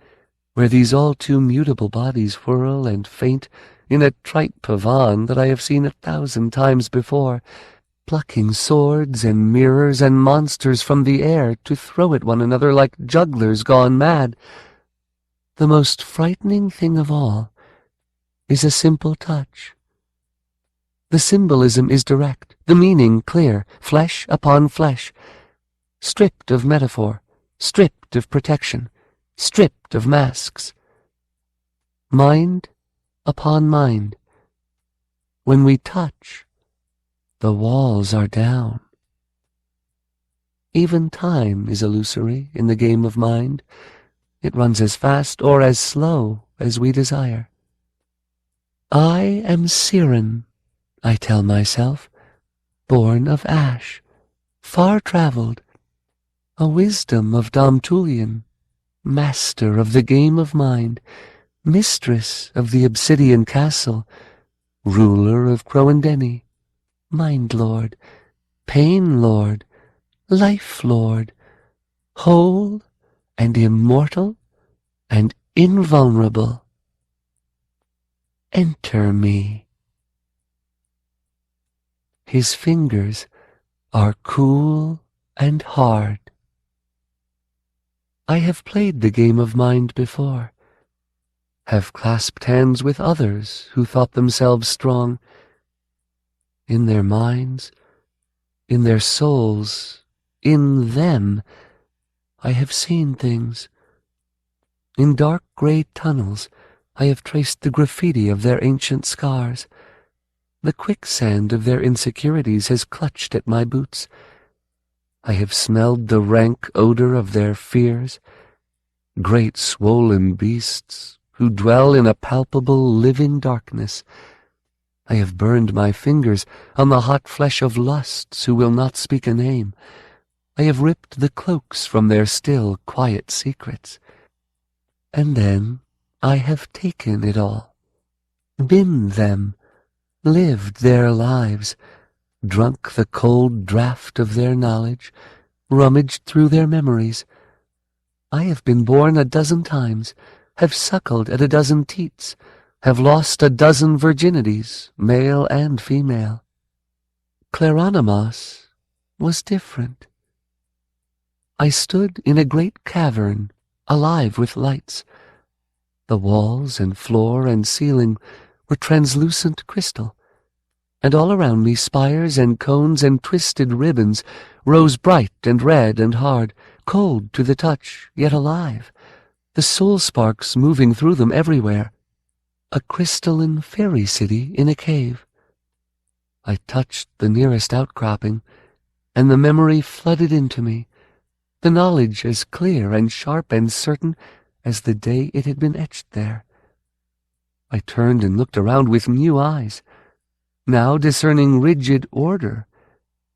where these all too mutable bodies whirl and faint in a trite pavane that I have seen 1,000 times before, plucking swords and mirrors and monsters from the air to throw at one another like jugglers gone mad, the most frightening thing of all is a simple touch. The symbolism is direct, the meaning clear, flesh upon flesh, stripped of metaphor, stripped of protection, stripped of masks. Mind upon mind. When we touch, the walls are down. Even time is illusory in the game of mind. It runs as fast or as slow as we desire. I am Cyrain, I tell myself, born of ash, far-travelled, a wisdom of Damtulian, master of the game of mind, mistress of the obsidian castle, ruler of Croan'dhenni, mind lord, pain lord, life lord, whole and immortal and invulnerable. Enter me. His fingers are cool and hard. I have played the game of mind before, have clasped hands with others who thought themselves strong. In their minds, in their souls, in them, I have seen things. In dark grey tunnels, I have traced the graffiti of their ancient scars. The quicksand of their insecurities has clutched at my boots. I have smelled the rank odor of their fears, great swollen beasts who dwell in a palpable living darkness. I have burned my fingers on the hot flesh of lusts who will not speak a name. I have ripped the cloaks from their still, quiet secrets. And then, I have taken it all, been them, lived their lives, drunk the cold draught of their knowledge, rummaged through their memories. I have been born 12 times, have suckled at 12 teats, have lost 12 virginities, male and female. Claranamos was different. I stood in a great cavern, alive with lights. The walls and floor and ceiling were translucent crystal, and all around me spires and cones and twisted ribbons rose bright and red and hard, cold to the touch, yet alive, the soul sparks moving through them everywhere. A crystalline fairy city in a cave. I touched the nearest outcropping, and the memory flooded into me, the knowledge as clear and sharp and certain as the day it had been etched there. I turned and looked around with new eyes, now discerning rigid order,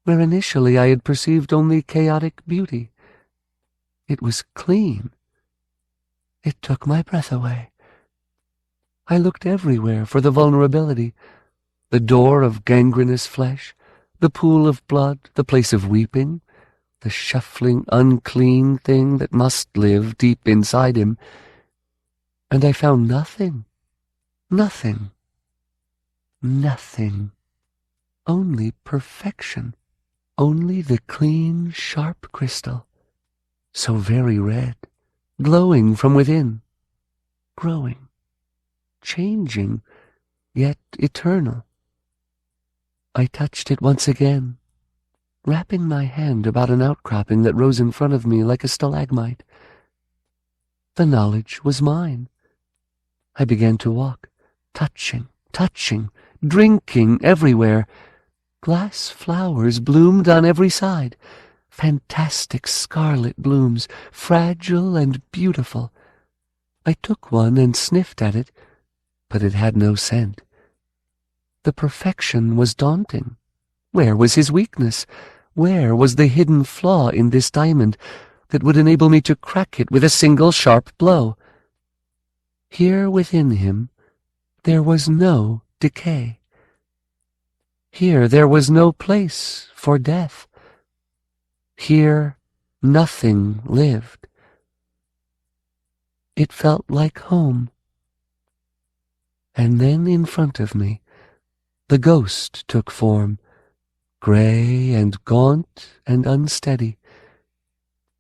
where initially I had perceived only chaotic beauty. It was clean. It took my breath away. I looked everywhere for the vulnerability, the door of gangrenous flesh, the pool of blood, the place of weeping, the shuffling, unclean thing that must live deep inside him. And I found nothing, nothing, nothing, only perfection, only the clean, sharp crystal, so very red, glowing from within, growing, changing, yet eternal. I touched it once again, wrapping my hand about an outcropping that rose in front of me like a stalagmite. The knowledge was mine. I began to walk, touching, drinking everywhere. Glass flowers bloomed on every side, fantastic scarlet blooms, fragile and beautiful. I took one and sniffed at it, but it had no scent. The perfection was daunting. Where was his weakness? Where was the hidden flaw in this diamond that would enable me to crack it with a single sharp blow? Here within him there was no decay. Here there was no place for death. Here nothing lived. It felt like home. And then in front of me, the ghost took form, gray and gaunt and unsteady.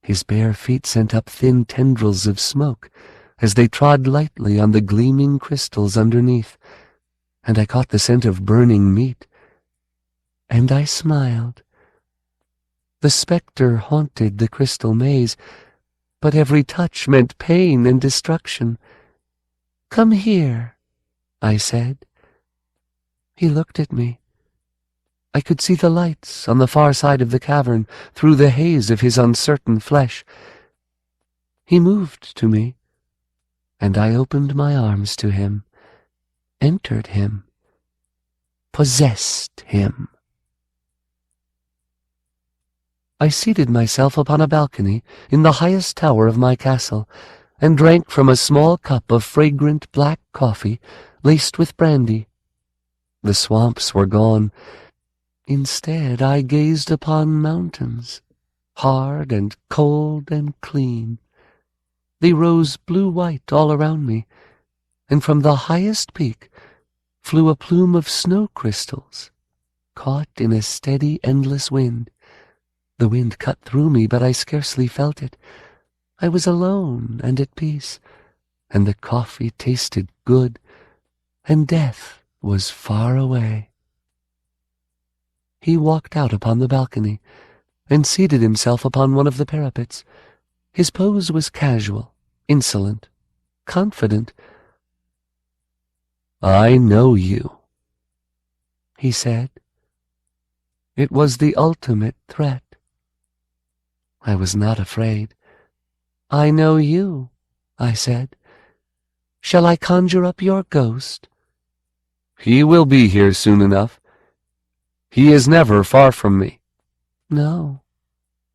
His bare feet sent up thin tendrils of smoke as they trod lightly on the gleaming crystals underneath, and I caught the scent of burning meat. And I smiled. The spectre haunted the crystal maze, but every touch meant pain and destruction. "Come here," I said. He looked at me. I could see the lights on the far side of the cavern through the haze of his uncertain flesh. He moved to me, and I opened my arms to him, entered him, possessed him. I seated myself upon a balcony in the highest tower of my castle, and drank from a small cup of fragrant black coffee laced with brandy. The swamps were gone. Instead, I gazed upon mountains, hard and cold and clean. They rose blue-white all around me, and from the highest peak flew a plume of snow crystals, caught in a steady, endless wind. The wind cut through me, but I scarcely felt it. I was alone and at peace, and the coffee tasted good, and death was far away. He walked out upon the balcony and seated himself upon one of the parapets. His pose was casual, insolent, confident. "I know you," he said. It was the ultimate threat. I was not afraid. "I know you," I said. "Shall I conjure up your ghost?" "He will be here soon enough. He is never far from me." "No,"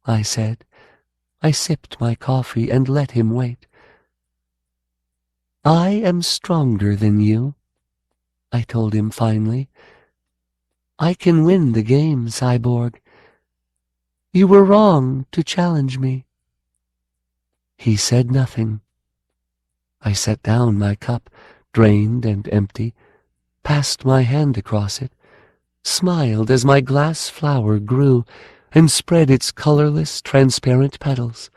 I said. I sipped my coffee and let him wait. I am stronger than you, I told him finally. I can win the game, Cyborg. You were wrong to challenge me. He said nothing. I set down my cup, drained and empty, passed my hand across it, smiled as my glass flower grew and spread its colorless, transparent petals.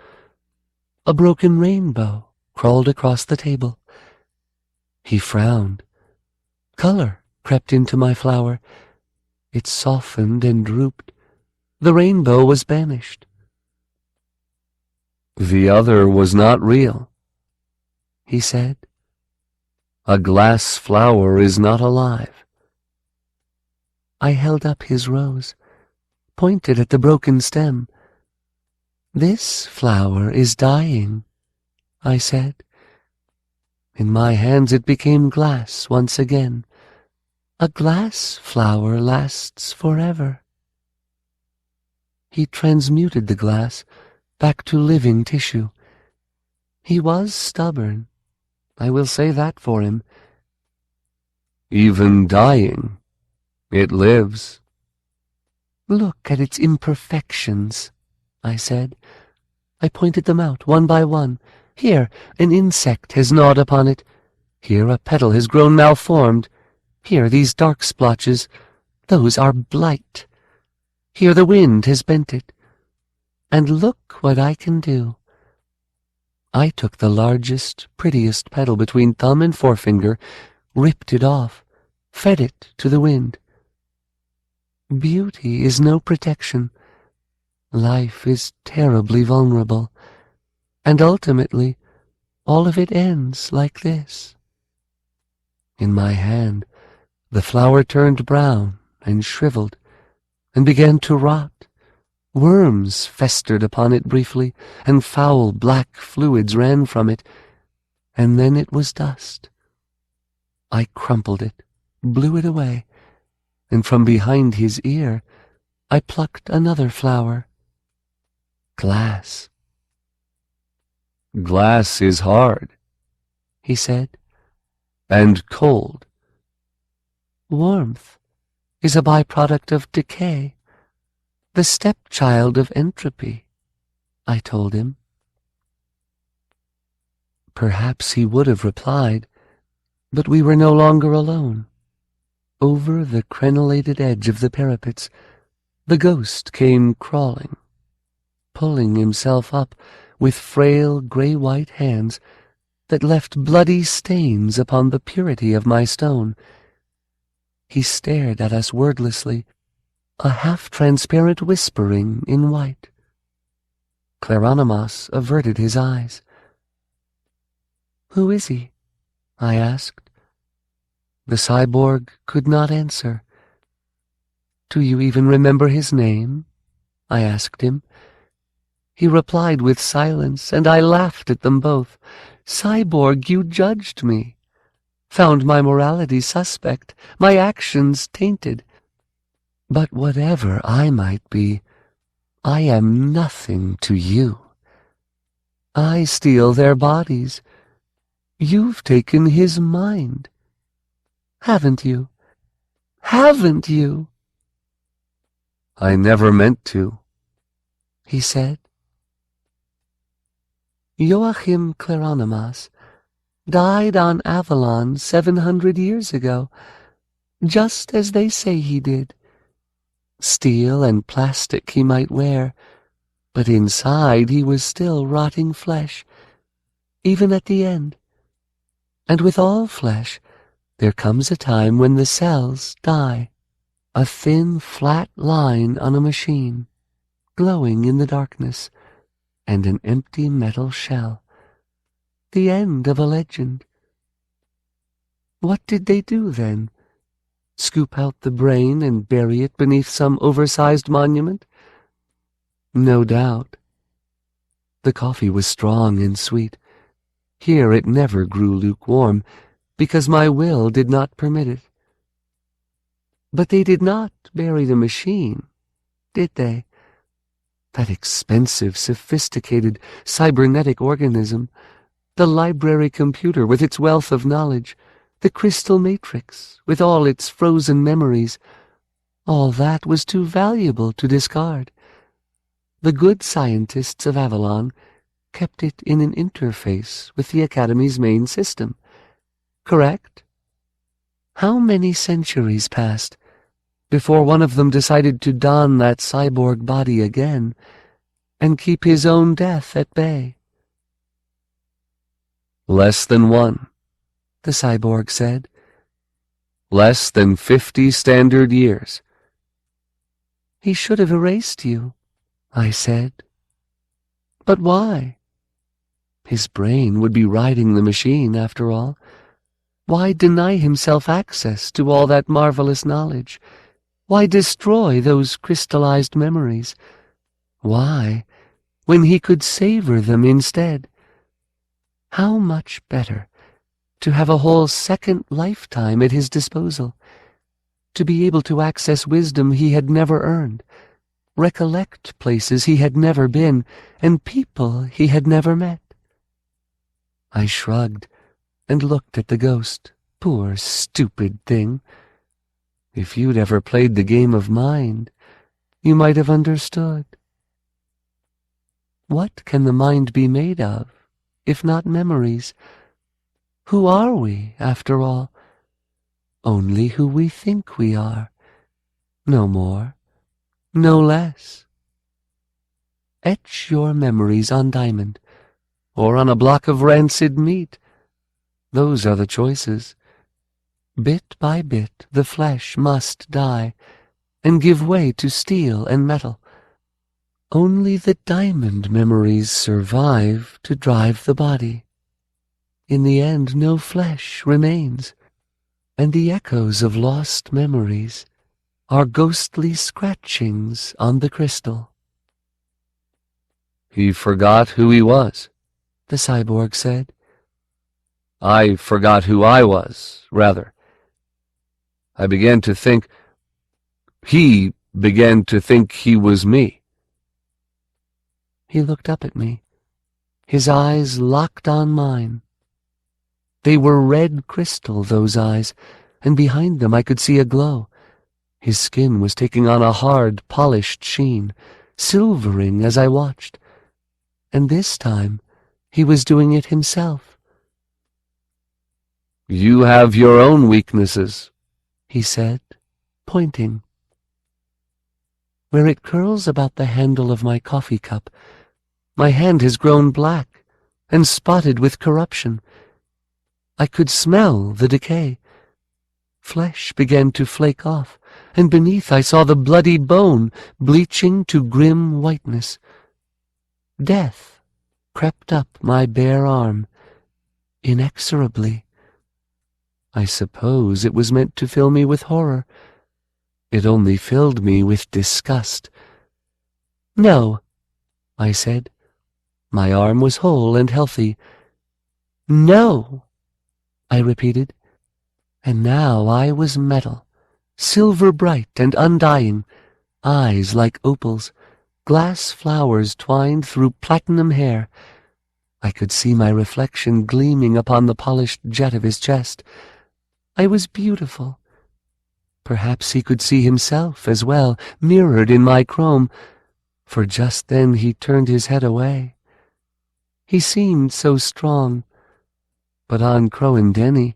A broken rainbow crawled across the table. He frowned. Color crept into my flower. It softened and drooped. The rainbow was banished. The other was not real, he said. A glass flower is not alive. I held up his rose, pointed at the broken stem. This flower is dying, I said. In my hands it became glass once again. A glass flower lasts forever. He transmuted the glass back to living tissue. He was stubborn. I will say that for him. Even dying, it lives. Look at its imperfections, I said. I pointed them out one by one. Here, an insect has gnawed upon it. Here, a petal has grown malformed. Here, these dark splotches. Those are blight. Here, the wind has bent it. And look what I can do. I took the largest, prettiest petal between thumb and forefinger, ripped it off, fed it to the wind. Beauty is no protection. Life is terribly vulnerable. And ultimately, all of it ends like this. In my hand, the flower turned brown and shriveled, and began to rot. Worms festered upon it briefly, and foul black fluids ran from it, and then it was dust. I crumpled it, blew it away, and from behind his ear I plucked another flower. Glass. Glass is hard, he said. And cold. Warmth is a byproduct of decay, the stepchild of entropy, I told him. Perhaps he would have replied, but we were no longer alone. Over the crenellated edge of the parapets, the ghost came crawling, pulling himself up with frail gray-white hands that left bloody stains upon the purity of my stone. He stared at us wordlessly, a half-transparent whispering in white. Claronimus averted his eyes. "Who is he?" I asked. The cyborg could not answer. "Do you even remember his name?" I asked him. He replied with silence, and I laughed at them both. "Cyborg, you judged me, found my morality suspect, my actions tainted. But whatever I might be, I am nothing to you. I steal their bodies. You've taken his mind. Haven't you? Haven't you?" I never meant to, he said. Joachim Claronimus died on Avalon 700 years ago, just as they say he did. Steel and plastic he might wear, but inside he was still rotting flesh, even at the end. And with all flesh, there comes a time when the cells die, a thin, flat line on a machine, glowing in the darkness, and an empty metal shell. The end of a legend. What did they do then? Scoop out the brain and bury it beneath some oversized monument? No doubt. The coffee was strong and sweet. Here it never grew lukewarm, because my will did not permit it. But they did not bury the machine, did they? That expensive, sophisticated, cybernetic organism. The library computer with its wealth of knowledge, the crystal matrix with all its frozen memories, all that was too valuable to discard. The good scientists of Avalon kept it in an interface with the Academy's main system. Correct? How many centuries passed before one of them decided to don that cyborg body again and keep his own death at bay? "Less than one," the cyborg said. "Less than 50 standard years." He should have erased you, I said. But why? His brain would be riding the machine, after all. Why deny himself access to all that marvelous knowledge? Why destroy those crystallized memories? Why, when he could savor them instead? How much better to have a whole second lifetime at his disposal, to be able to access wisdom he had never earned, recollect places he had never been, and people he had never met. I shrugged and looked at the ghost. Poor, stupid thing. If you'd ever played the game of mind, you might have understood. What can the mind be made of, if not memories? Who are we, after all? Only who we think we are. No more, no less. Etch your memories on diamond, or on a block of rancid meat. Those are the choices. Bit by bit the flesh must die, and give way to steel and metal. Only the diamond memories survive to drive the body. In the end, no flesh remains, and the echoes of lost memories are ghostly scratchings on the crystal. "He forgot who he was," the cyborg said. "I forgot who I was, rather. I began to think... He began to think he was me." He looked up at me, his eyes locked on mine. They were red crystal, those eyes, and behind them I could see a glow. His skin was taking on a hard, polished sheen, silvering as I watched. And this time he was doing it himself. "You have your own weaknesses," he said, pointing. Where it curls about the handle of my coffee cup, my hand has grown black and spotted with corruption. I could smell the decay. Flesh began to flake off, and beneath I saw the bloody bone bleaching to grim whiteness. Death crept up my bare arm, inexorably. I suppose it was meant to fill me with horror. It only filled me with disgust. "No," I said. My arm was whole and healthy. "No," I repeated. And now I was metal, silver bright and undying, eyes like opals, glass flowers twined through platinum hair. I could see my reflection gleaming upon the polished jet of his chest. I was beautiful. Perhaps he could see himself as well, mirrored in my chrome, for just then he turned his head away. He seemed so strong, but on Croan'dhenni,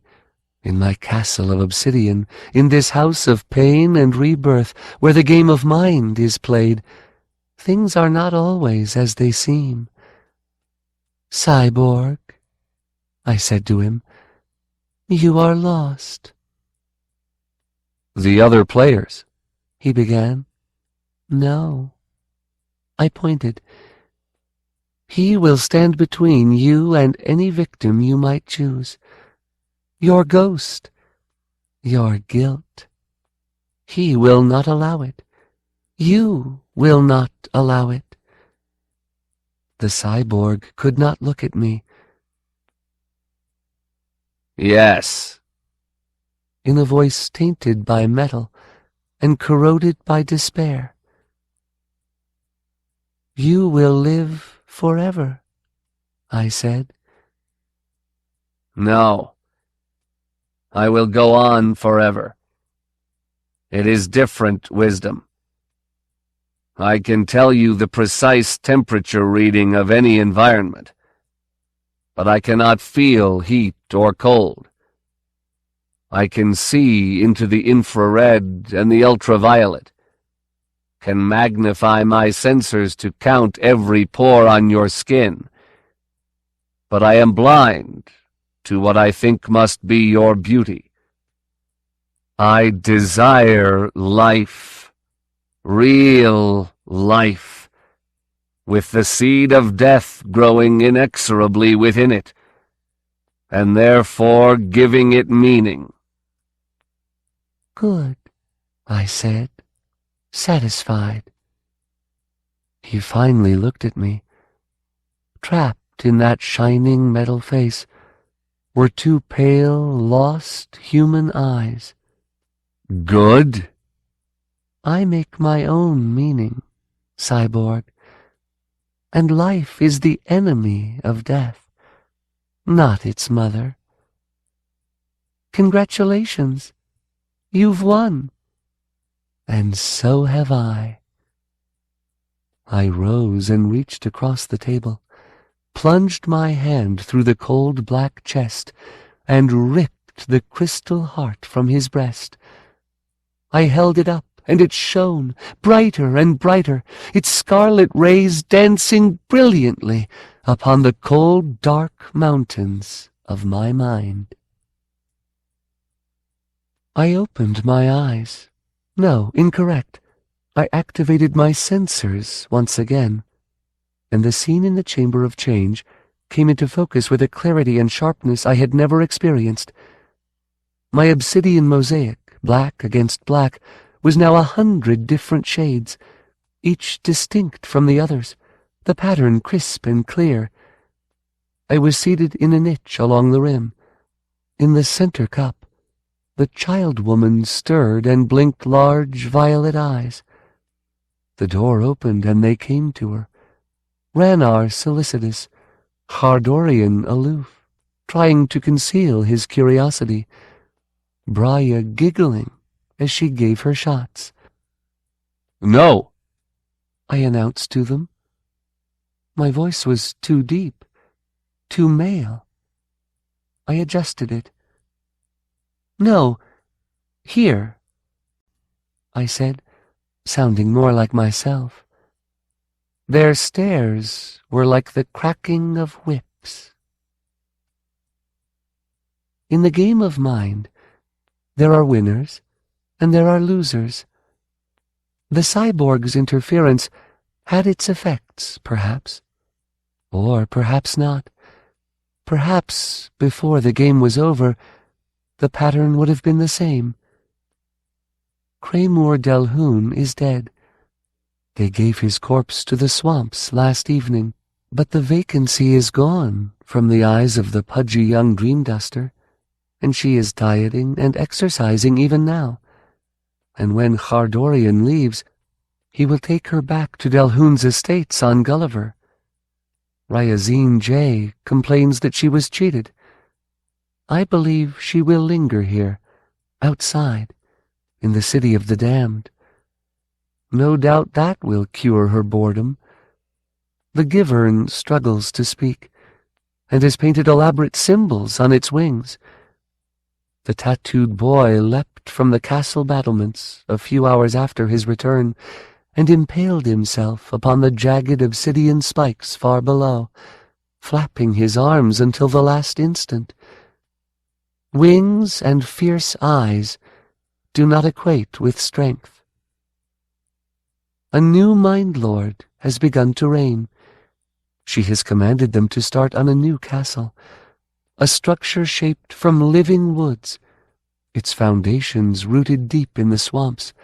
in my castle of obsidian, in this house of pain and rebirth, where the game of mind is played, things are not always as they seem. "Cyborg," I said to him, "you are lost." "The other players," he began. "No." I pointed. "He will stand between you and any victim you might choose. Your ghost, your guilt. He will not allow it. You will not allow it." The cyborg could not look at me. "Yes," in a voice tainted by metal and corroded by despair. "You will live forever," I said. No. I will go on forever. It is different wisdom. I can tell you the precise temperature reading of any environment, but I cannot feel heat or cold. I can see into the infrared and the ultraviolet, can magnify my sensors to count every pore on your skin, but I am blind to what I think must be your beauty. I desire life, real life, with the seed of death growing inexorably within it, and therefore giving it meaning. Good, I said, satisfied. He finally looked at me. Trapped in that shining metal face were two pale, lost human eyes. Good? I make my own meaning, cyborg, and life is the enemy of death, not its mother. Congratulations, you've won, and so have I. I rose and reached across the table, plunged my hand through the cold black chest, and ripped the crystal heart from his breast. I held it up, and it shone, brighter and brighter, its scarlet rays dancing brilliantly upon the cold, dark mountains of my mind. I opened my eyes. No, incorrect. I activated my sensors once again, and the scene in the Chamber of Change came into focus with a clarity and sharpness I had never experienced. My obsidian mosaic, black against black, was now 100 different shades, each distinct from the others, the pattern crisp and clear. I was seated in a niche along the rim. In the center cup, the child woman stirred and blinked large violet eyes. The door opened and they came to her. Ranar solicitous, Khardorian aloof, trying to conceal his curiosity, Braya giggling as she gave her shots. No, I announced to them. My voice was too deep, too male. I adjusted it. No, here, I said, sounding more like myself. Their stares were like the cracking of whips. In the game of mind, there are winners and there are losers. The cyborg's interference had its effects, perhaps. Or perhaps not. Perhaps, before the game was over, the pattern would have been the same. Craymore Delhoun is dead. They gave his corpse to the swamps last evening, but the vacancy is gone from the eyes of the pudgy young dream duster, and she is dieting and exercising even now. And when Khardorian leaves, he will take her back to Delhoun's estates on Gulliver. Ryazine J. complains that she was cheated. I believe she will linger here, outside, in the city of the damned. No doubt that will cure her boredom. The Givern struggles to speak, and has painted elaborate symbols on its wings. The tattooed boy leapt from the castle battlements a few hours after his return, and impaled himself upon the jagged obsidian spikes far below, flapping his arms until the last instant. Wings and fierce eyes do not equate with strength. A new Mind Lord has begun to reign. She has commanded them to start on a new castle, a structure shaped from living woods, its foundations rooted deep in the swamps,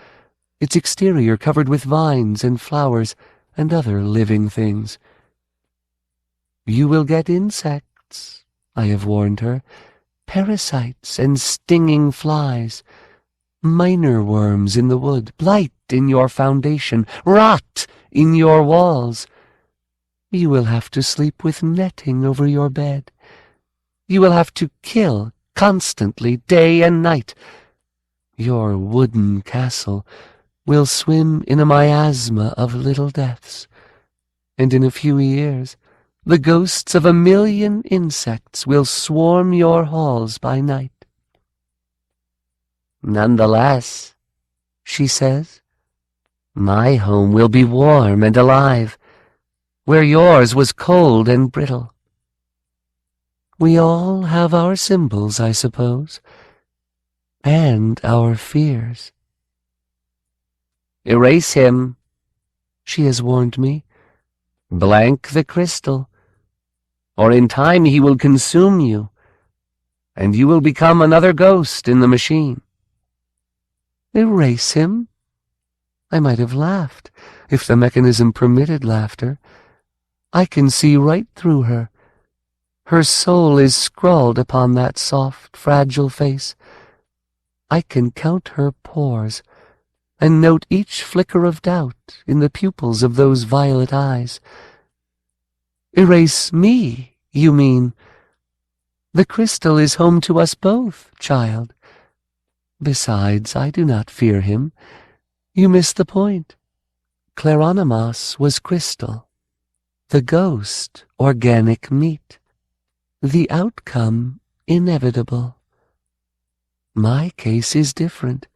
its exterior covered with vines and flowers and other living things. You will get insects, I have warned her, parasites and stinging flies, minor worms in the wood, blight in your foundation, rot in your walls. You will have to sleep with netting over your bed. You will have to kill constantly, day and night. Your wooden castle will swim in a miasma of little deaths, and in a few years the ghosts of 1,000,000 insects will swarm your halls by night. Nonetheless, she says, my home will be warm and alive, where yours was cold and brittle. We all have our symbols, I suppose, and our fears. Erase him, she has warned me. Blank the crystal, or in time he will consume you, and you will become another ghost in the machine. Erase him? I might have laughed, if the mechanism permitted laughter. I can see right through her. Her soul is scrawled upon that soft, fragile face. I can count her pores, and note each flicker of doubt in the pupils of those violet eyes. Erase me, you mean? The crystal is home to us both, child. Besides, I do not fear him. You miss the point. Croan'dhenni was crystal, the ghost organic meat, the outcome inevitable. My case is different.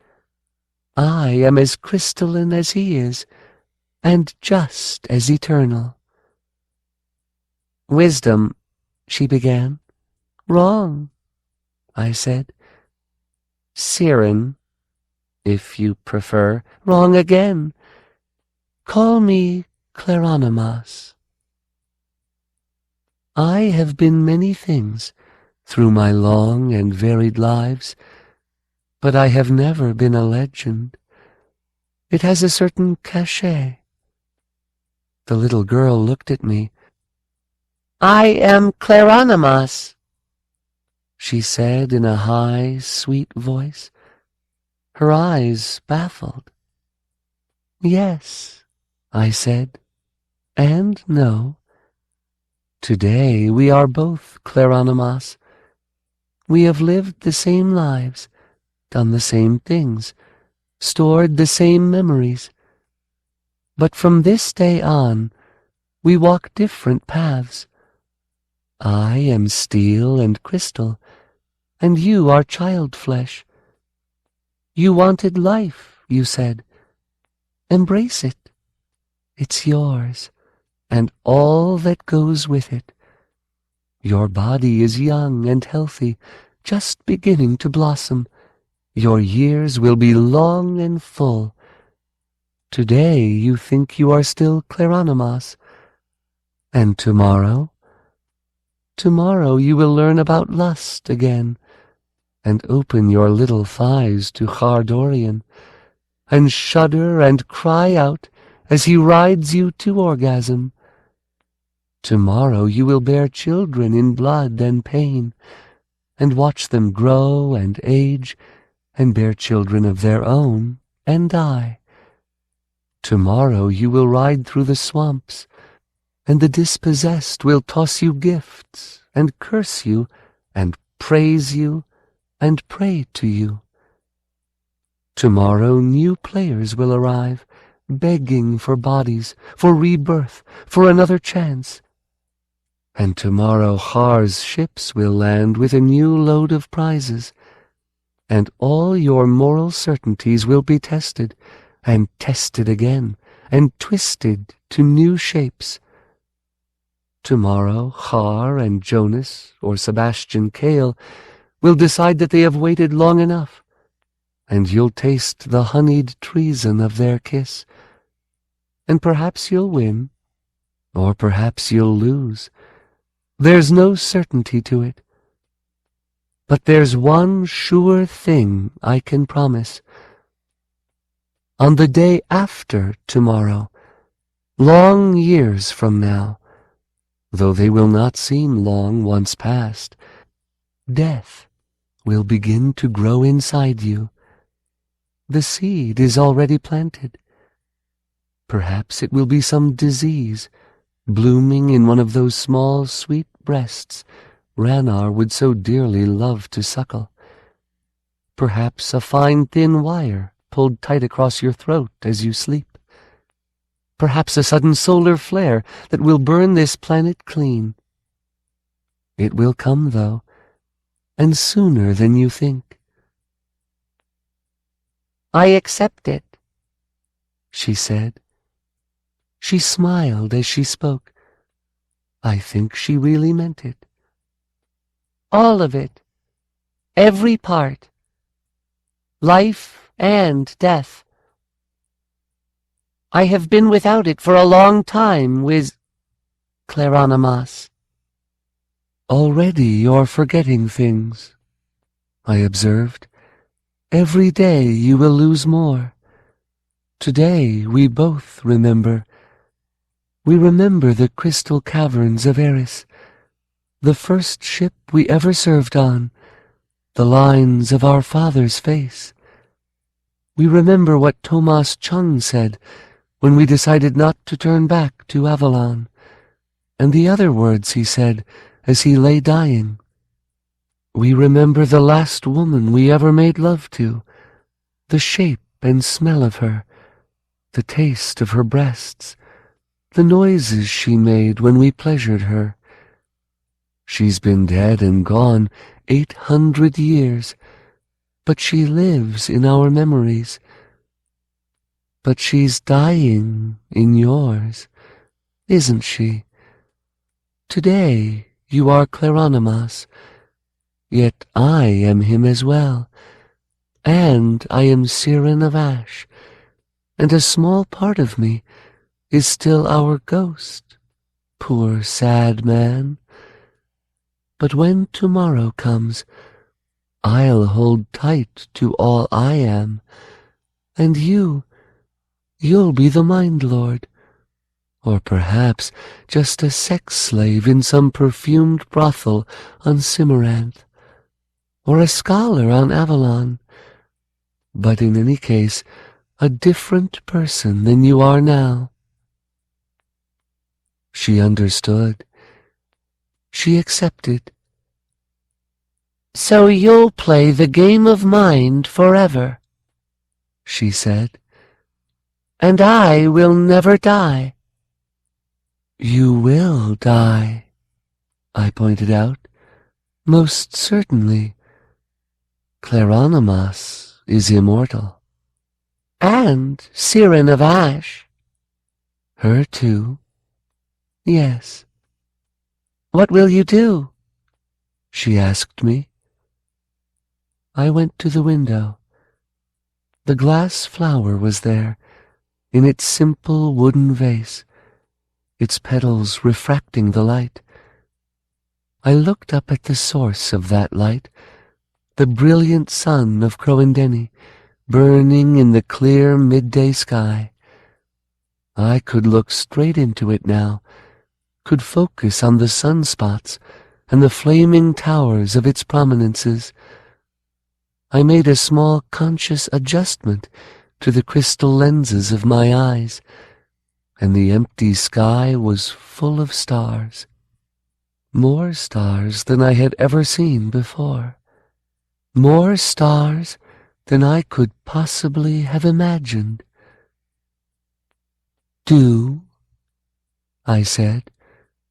I am as crystalline as he is, and just as eternal. Wisdom, she began. Wrong, I said. Cyrain, if you prefer. Wrong again. Call me Croan'dhenni. I have been many things through my long and varied lives, but I have never been a legend. It has a certain cachet. The little girl looked at me. I am Croan'dhenni, she said in a high, sweet voice, her eyes baffled. Yes, I said, and no. Today we are both Croan'dhenni. We have lived the same lives, done the same things, stored the same memories. But from this day on, we walk different paths. I am steel and crystal, and you are child flesh. You wanted life, you said. Embrace it. It's yours, and all that goes with it. Your body is young and healthy, just beginning to blossom. Your years will be long and full. Today you think you are still Croan'dhenni, and tomorrow you will learn about lust again, and open your little thighs to Khardorian, and shudder and cry out as he rides you to orgasm. Tomorrow you will bear children in blood and pain, and watch them grow and age, and bear children of their own and die. Tomorrow you will ride through the swamps, and the dispossessed will toss you gifts, and curse you, and praise you, and pray to you. Tomorrow new players will arrive, begging for bodies, for rebirth, for another chance. And tomorrow Har's ships will land with a new load of prizes, and all your moral certainties will be tested, and tested again, and twisted to new shapes. Tomorrow Har and Jonas, or Sebastian Cale, will decide that they have waited long enough, and you'll taste the honeyed treason of their kiss. And perhaps you'll win, or perhaps you'll lose. There's no certainty to it. But there's one sure thing I can promise. On the day after tomorrow, long years from now, though they will not seem long once past, death will begin to grow inside you. The seed is already planted. Perhaps it will be some disease, blooming in one of those small, sweet breasts Ranar would so dearly love to suckle. Perhaps a fine thin wire pulled tight across your throat as you sleep. Perhaps a sudden solar flare that will burn this planet clean. It will come, though, and sooner than you think. I accept it, she said. She smiled as she spoke. I think she really meant it. all of it, every part, life and death. I have been without it for a long time, Claran'dhenni. Already you're forgetting things, I observed. Every day you will lose more. Today we both remember. We remember the crystal caverns of Eris, the first ship we ever served on, the lines of our father's face. We remember what Thomas Chung said when we decided not to turn back to Avalon, and the other words he said as he lay dying. We remember the last woman we ever made love to, the shape and smell of her, the taste of her breasts, the noises she made when we pleasured her. She's been dead and gone 800 years, but she lives in our memories. But she's dying in yours, isn't she? Today you are Claran'dhenni, yet I am him as well, and I am Cyrain of Ash, and a small part of me is still our ghost, poor sad man. But when tomorrow comes, I'll hold tight to all I am, and you'll be the Mind Lord, or perhaps just a sex slave in some perfumed brothel on Cimaranth, or a scholar on Avalon, but in any case a different person than you are now. She understood. She accepted. So you'll play the game of mind forever, she said. And I will never die. You will die, I pointed out. Most certainly. Claran'dhenni is immortal. And Cyrain of Ash. Her too. Yes. What will you do? She asked me. I went to the window. The glass flower was there, in its simple wooden vase, its petals refracting the light. I looked up at the source of that light, the brilliant sun of Croan'dhenni, burning in the clear midday sky. I could look straight into it now, could focus on the sunspots and the flaming towers of its prominences. I made a small conscious adjustment to the crystal lenses of my eyes, and the empty sky was full of stars. More stars than I had ever seen before. More stars than I could possibly have imagined. Do, I said,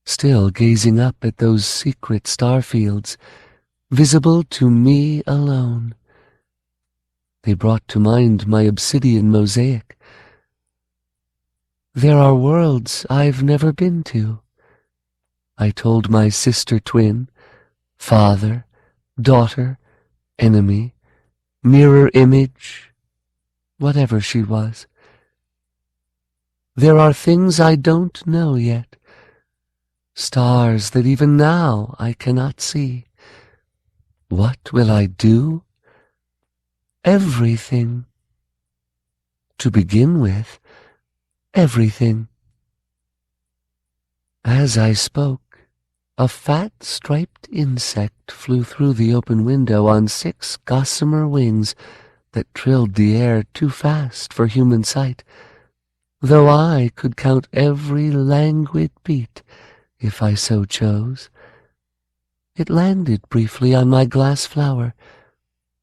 still gazing up at those secret star fields, visible to me alone. They brought to mind my obsidian mosaic. There are worlds I've never been to. I told my sister twin, father, daughter, enemy, mirror image, whatever she was. There are things I don't know yet, stars that even now I cannot see. What will I do? Everything. To begin with, everything. As I spoke, a fat striped insect flew through the open window on 6 gossamer wings that trilled the air too fast for human sight, though I could count every languid beat if I so chose. It landed briefly on my glass flower,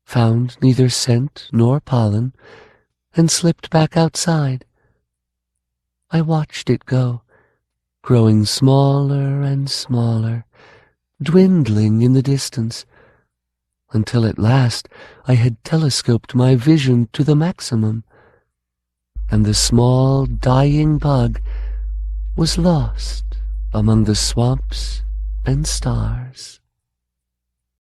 found neither scent nor pollen, and slipped back outside. I watched it go, growing smaller and smaller, dwindling in the distance, until at last I had telescoped my vision to the maximum, and the small, dying bug was lost among the swamps and stars.